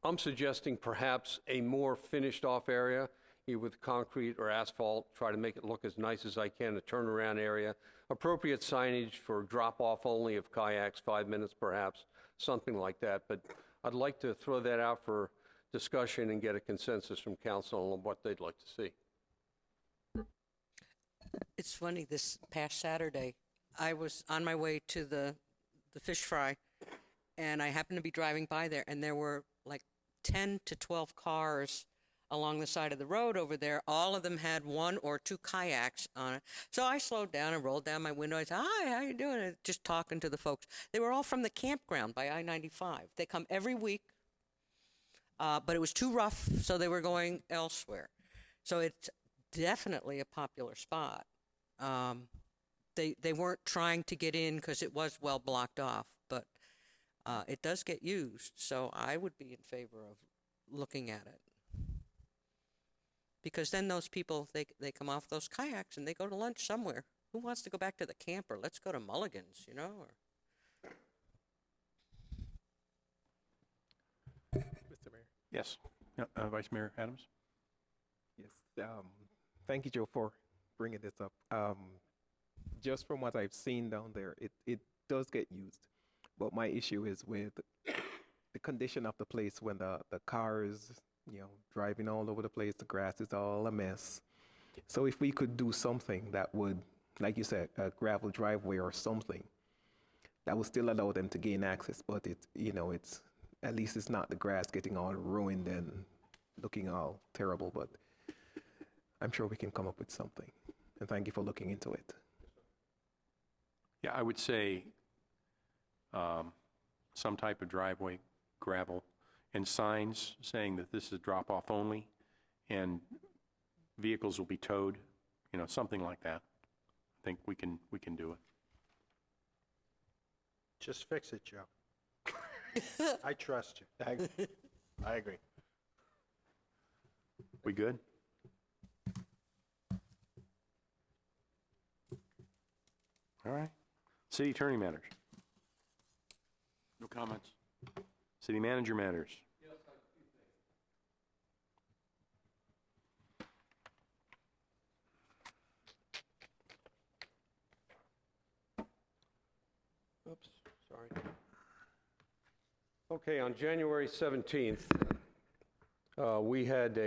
I'm suggesting perhaps a more finished off area, either with concrete or asphalt, try to make it look as nice as I can, a turnaround area, appropriate signage for drop off only of kayaks, 5 minutes perhaps, something like that. But I'd like to throw that out for discussion and get a consensus from council on what they'd like to see. It's funny, this past Saturday, I was on my way to the fish fry, and I happened to be driving by there, and there were like 10 to 12 cars along the side of the road over there. All of them had 1 or 2 kayaks on it. So I slowed down and rolled down my window. I said, "Hi, how you doing?" And just talking to the folks. They were all from the campground by I-95. They come every week, but it was too rough, so they were going elsewhere. So it's definitely a popular spot. They weren't trying to get in because it was well blocked off, but it does get used. So I would be in favor of looking at it. Because then those people, they come off those kayaks and they go to lunch somewhere. Who wants to go back to the camper? Let's go to Mulligan's, you know? Or Yes. Vice Mayor Adams? Yes. Thank you, Joe, for bringing this up. Just from what I've seen down there, it does get used. But my issue is with the condition of the place when the cars, driving all over the place, the grass is all a mess. So if we could do something that would, like you said, a gravel driveway or something, that would still allow them to gain access, but it's at least it's not the grass getting all ruined and looking all terrible, but I'm sure we can come up with something. And thank you for looking into it. Yeah, I would say some type of driveway, gravel, and signs saying that this is drop-off only, and vehicles will be towed, something like that. I think we can do it. Just fix it, Joe. I trust you. I agree. We good? All right. City attorney matters. No comments. City manager matters. Oops, sorry. Okay, on January 17th, we had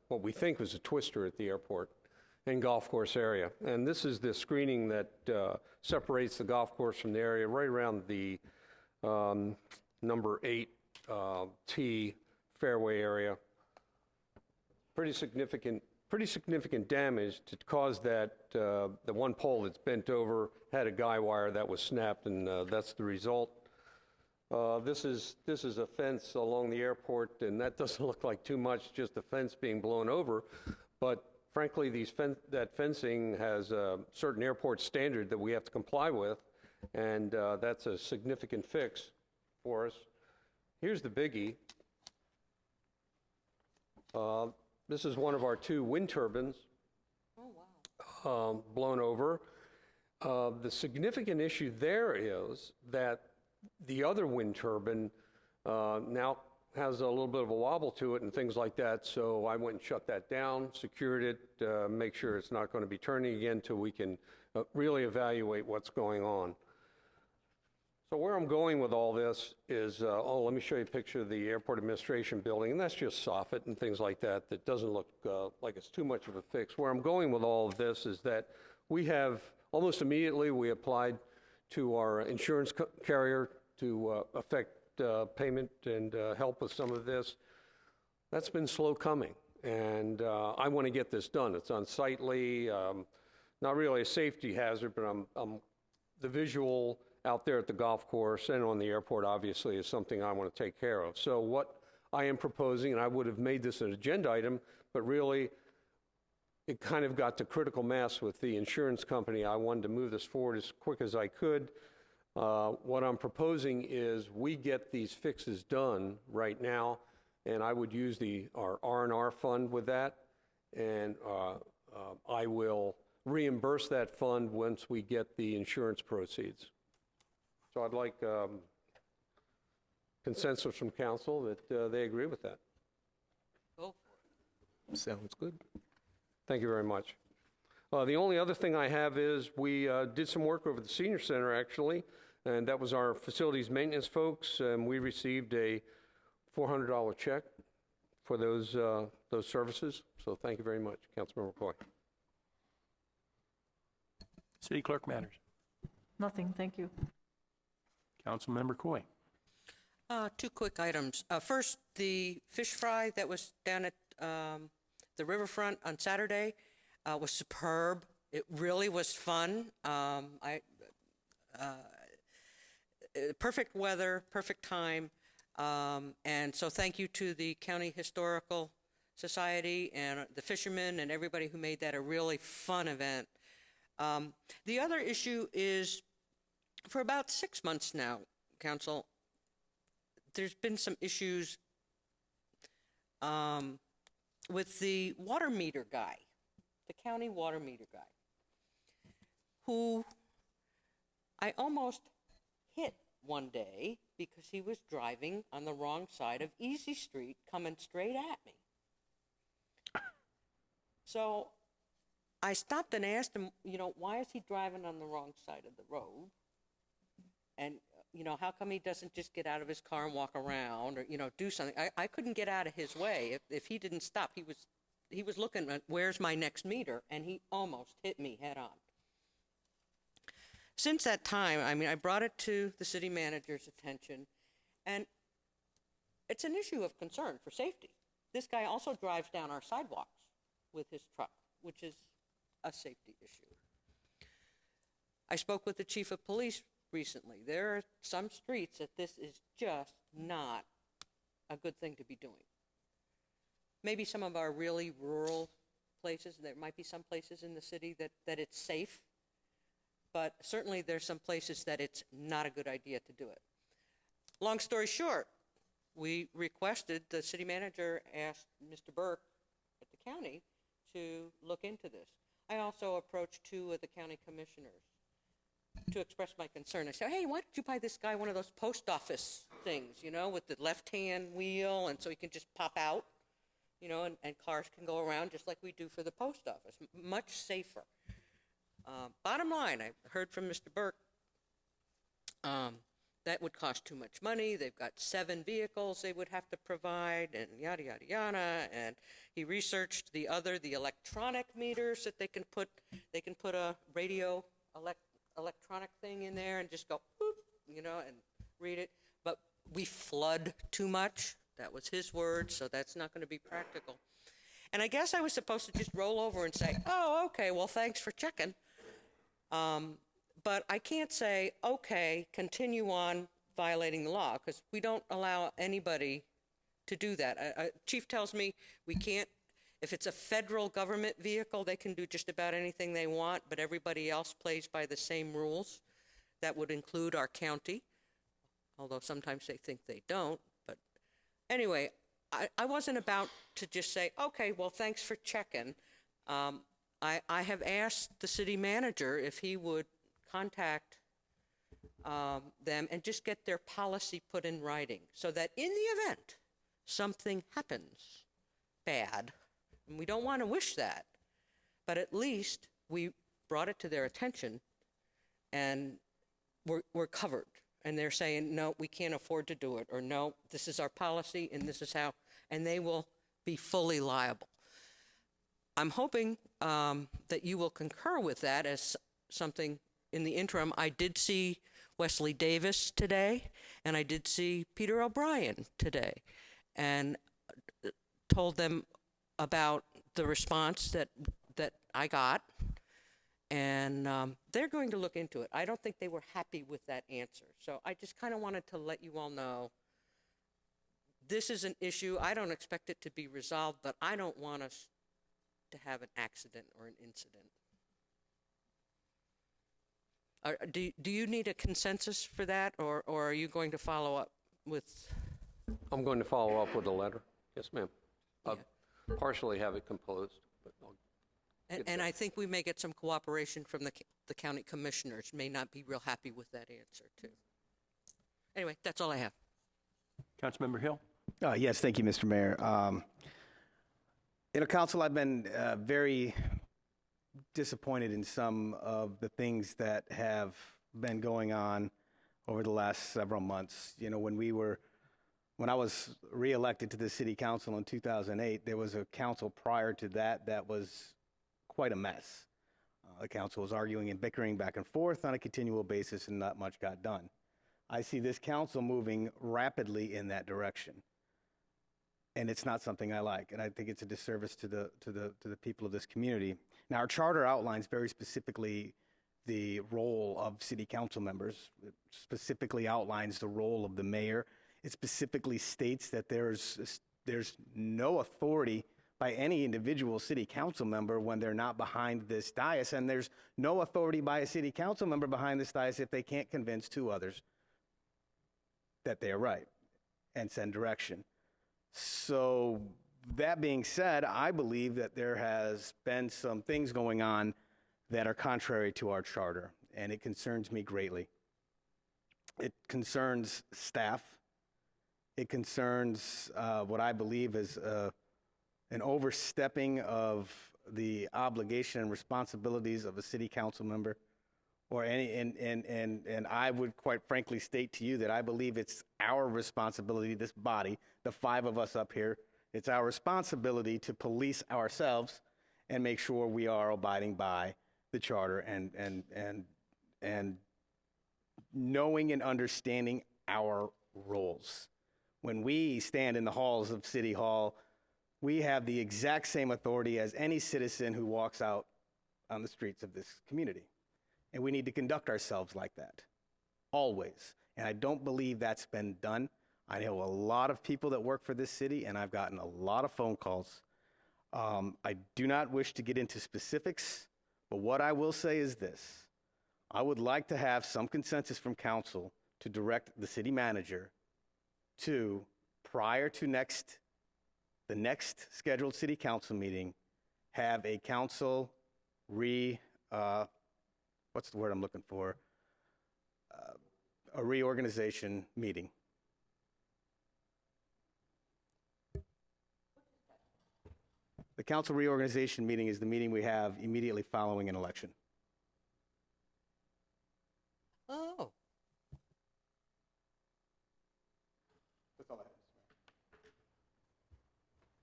what we think was a twister at the airport and golf course area. And this is the screening that separates the golf course from the area right around the number 8 tee fairway area. Pretty significant damage to cause that. The one pole that's bent over had a guy wire that was snapped, and that's the result. This is a fence along the airport, and that doesn't look like too much, just a fence being blown over. But frankly, that fencing has a certain airport standard that we have to comply with, and that's a significant fix for us. Here's the biggie. This is one of our 2 wind turbines blown over. The significant issue there is that the other wind turbine now has a little bit of a wobble to it and things like that, so I went and shut that down, secured it, make sure it's not going to be turning again until we can really evaluate what's going on. So where I'm going with all this is, let me show you a picture of the airport administration building, and that's just soffit and things like that that doesn't look like it's too much of a fix. Where I'm going with all of this is that we have, almost immediately, we applied to our insurance carrier to affect payment and help with some of this. That's been slow coming, and I want to get this done. It's unsightly, not really a safety hazard, but the visual out there at the golf course and on the airport, obviously, is something I want to take care of. So what I am proposing, and I would have made this an agenda item, but really it kind of got to critical mass with the insurance company. I wanted to move this forward as quick as I could. What I'm proposing is we get these fixes done right now, and I would use our R&R fund with that, and I will reimburse that fund once we get the insurance proceeds. So I'd like consensus from council that they agree with that. Go for it. Sounds good. Thank you very much. The only other thing I have is we did some work over the senior center, actually, and that was our facilities maintenance folks, and we received a $400 check for those services. So thank you very much, Councilmember McCoy. City clerk matters. Nothing, thank you. Councilmember Coy. 2 quick items. First, the fish fry that was down at the riverfront on Saturday was superb. It really was fun. Perfect weather, perfect time. And so thank you to the County Historical Society and the fishermen and everybody who made that a really fun event. The other issue is, for about 6 months now, Council, there's been some issues with the water meter guy, the county water meter guy, who I almost hit one day because he was driving on the wrong side of Easy Street coming straight at me. So I stopped and asked him, why is he driving on the wrong side of the road? And, how come he doesn't just get out of his car and walk around or, do something? I couldn't get out of his way. If he didn't stop, he was looking at where's my next meter, and he almost hit me head on. Since that time, I brought it to the city manager's attention, and it's an issue of concern for safety. This guy also drives down our sidewalks with his truck, which is a safety issue. I spoke with the chief of police recently. There are some streets that this is just not a good thing to be doing. Maybe some of our really rural places, there might be some places in the city that it's safe, but certainly there's some places that it's not a good idea to do it. Long story short, we requested, the city manager asked Mr. Burke at the county to look into this. I also approached 2 of the county commissioners to express my concern. I said, hey, why don't you buy this guy one of those post office things, with the left-hand wheel, and so he can just pop out, and cars can go around just like we do for the post office. Much safer. Bottom line, I heard from Mr. Burke, that would cost too much money. They've got 7 vehicles they would have to provide, and yada, yada, yada. And he researched the electronic meters that they can put a radio electronic thing in there and just go, boop, and read it. But we flood too much. That was his word, so that's not going to be practical. And I guess I was supposed to just roll over and say, oh, okay, well, thanks for checking. But I can't say, okay, continue on violating the law, because we don't allow anybody to do that. Chief tells me we can't, if it's a federal government vehicle, they can do just about anything they want, but everybody else plays by the same rules. That would include our county, although sometimes they think they don't. But anyway, I wasn't about to just say, okay, well, thanks for checking. I have asked the city manager if he would contact them and just get their policy put in writing so that in the event something happens bad, and we don't want to wish that, but at least we brought it to their attention and we're covered. And they're saying, no, we can't afford to do it, or no, this is our policy and this is how, and they will be fully liable. I'm hoping that you will concur with that as something in the interim. I did see Wesley Davis today, and I did see Peter O'Brien today, and told them about the response that I got, and they're going to look into it. I don't think they were happy with that answer, so I just kind of wanted to let you all know this is an issue. I don't expect it to be resolved, but I don't want us to have an accident or an incident. Do you need a consensus for that, or are you going to follow up with? I'm going to follow up with a letter. Yes, ma'am. I'll partially have it composed. But and I think we may get some cooperation from the county commissioners. May not be real happy with that answer, too. Anyway, that's all I have. Councilmember Hill? Yes, thank you, Mr. Mayor. Council, I've been very disappointed in some of the things that have been going on over the last several months. When I was reelected to the city council in 2008, there was a council prior to that was quite a mess. The council was arguing and bickering back and forth on a continual basis, and not much got done. I see this council moving rapidly in that direction, and it's not something I like, and I think it's a disservice to the people of this community. Now, our charter outlines very specifically the role of city council members. It specifically outlines the role of the mayor. It specifically states that there's no authority by any individual city council member when they're not behind this dais, and there's no authority by a city council member behind this dais if they can't convince 2 others that they are right and send direction. So that being said, I believe that there has been some things going on that are contrary to our charter, and it concerns me greatly. It concerns staff. It concerns what I believe is an overstepping of the obligation and responsibilities of a city council member, or and I would quite frankly state to you that I believe it's our responsibility, this body, the 5 of us up here, it's our responsibility to police ourselves and make sure we are abiding by the charter and knowing and understanding our roles. When we stand in the halls of City Hall, we have the exact same authority as any citizen who walks out on the streets of this community. And we need to conduct ourselves like that, always. And I don't believe that's been done. I know a lot of people that work for this city, and I've gotten a lot of phone calls. I do not wish to get into specifics, but what I will say is this. I would like to have some consensus from council to direct the city manager to, prior to the next scheduled city council meeting, have a council what's the word I'm looking for? A reorganization meeting. The council reorganization meeting is the meeting we have immediately following an election. Oh. That's all I have.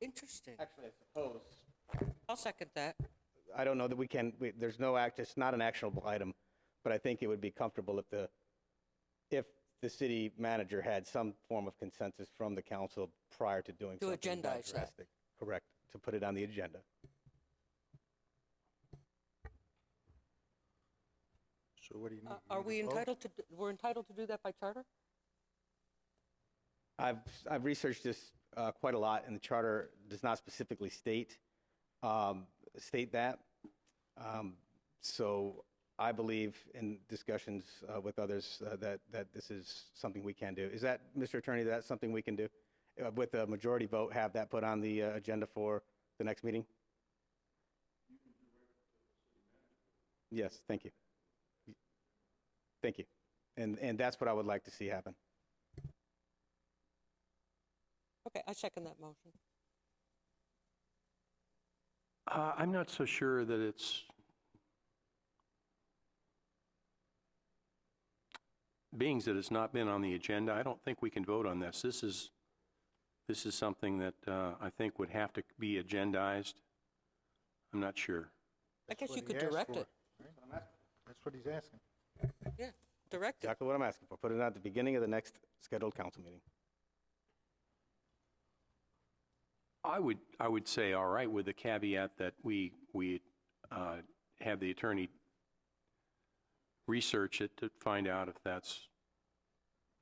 Interesting. Actually, I suppose. I'll second that. I don't know that there's no it's not an actionable item, but I think it would be comfortable if the city manager had some form of consensus from the council prior to doing To something that agendize that. drastic. Correct, to put it on the agenda. So what do you need? Are we entitled to, we're entitled to do that by charter? I've researched this quite a lot, and the charter does not specifically state that. So I believe in discussions with others that this is something we can do. Is that, Mr. Attorney, that's something we can do? With a majority vote, have that put on the agenda for the next meeting? Yes, thank you. Thank you. And that's what I would like to see happen. Okay, I second that motion. I'm not so sure that it's, being that it's not been on the agenda, I don't think we can vote on this. This is something that I think would have to be agendized. I'm not sure. I guess you could direct it. That's what he's asking. Yeah, direct it. Exactly what I'm asking for. Put it at the beginning of the next scheduled council meeting. I would say, all right, with the caveat that we have the attorney research it to find out if that's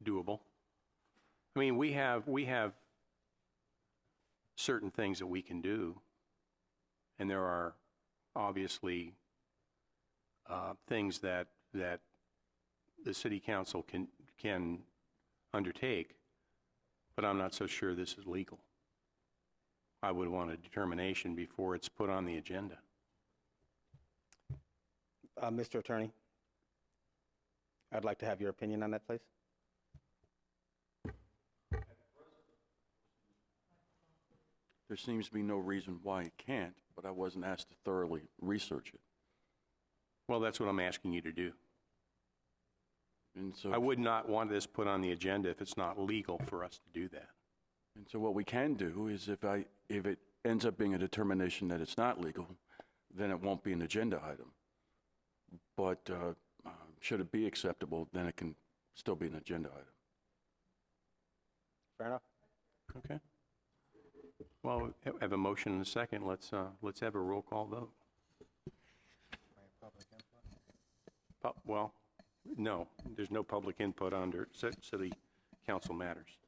doable. I mean, we have certain things that we can do, and there are obviously things that the city council can undertake, but I'm not so sure this is legal. I would want a determination before it's put on the agenda. Mr. Attorney, I'd like to have your opinion on that, please. There seems to be no reason why it can't, but I wasn't asked to thoroughly research it. Well, that's what I'm asking you to do. And so I would not want this put on the agenda if it's not legal for us to do that. And so what we can do is if it ends up being a determination that it's not legal, then it won't be an agenda item. But should it be acceptable, then it can still be an agenda item. Fair enough. Okay. Well, we have a motion and a second. Let's have a roll call vote. Well, no, there's no public input under city council matters.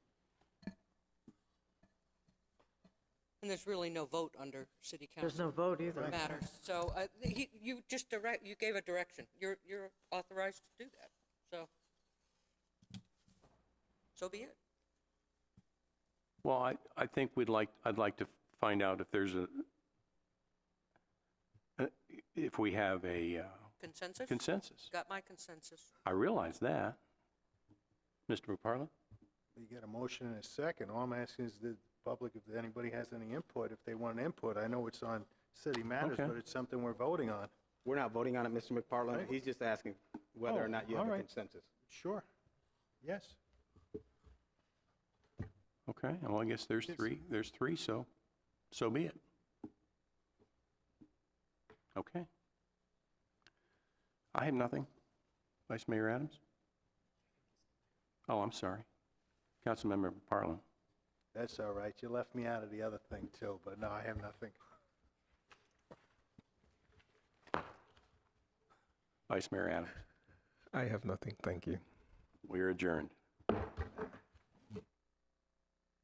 And there's really no vote under city council. There's no vote either. Matters. So you just you gave a direction. You're authorized to do that. So be it. Well, I think I'd like to find out if there's if we have a Consensus? consensus. Got my consensus. I realize that. Mr. McParland? You get a motion and a second. All I'm asking is the public, if anybody has any input, if they want input. I know it's on city matters, Okay. but it's something we're voting on. We're not voting on it, Mr. McParland. Right. He's just asking whether Oh, or not you have all a right. consensus. Sure. Yes. Okay, well, I guess there's three, so be it. Okay. I have nothing. Vice Mayor Adams? Oh, I'm sorry. Councilmember McParland. That's all right. You left me out of the other thing too, but no, I have nothing. Vice Mayor Adams. I have nothing, thank you. We are adjourned.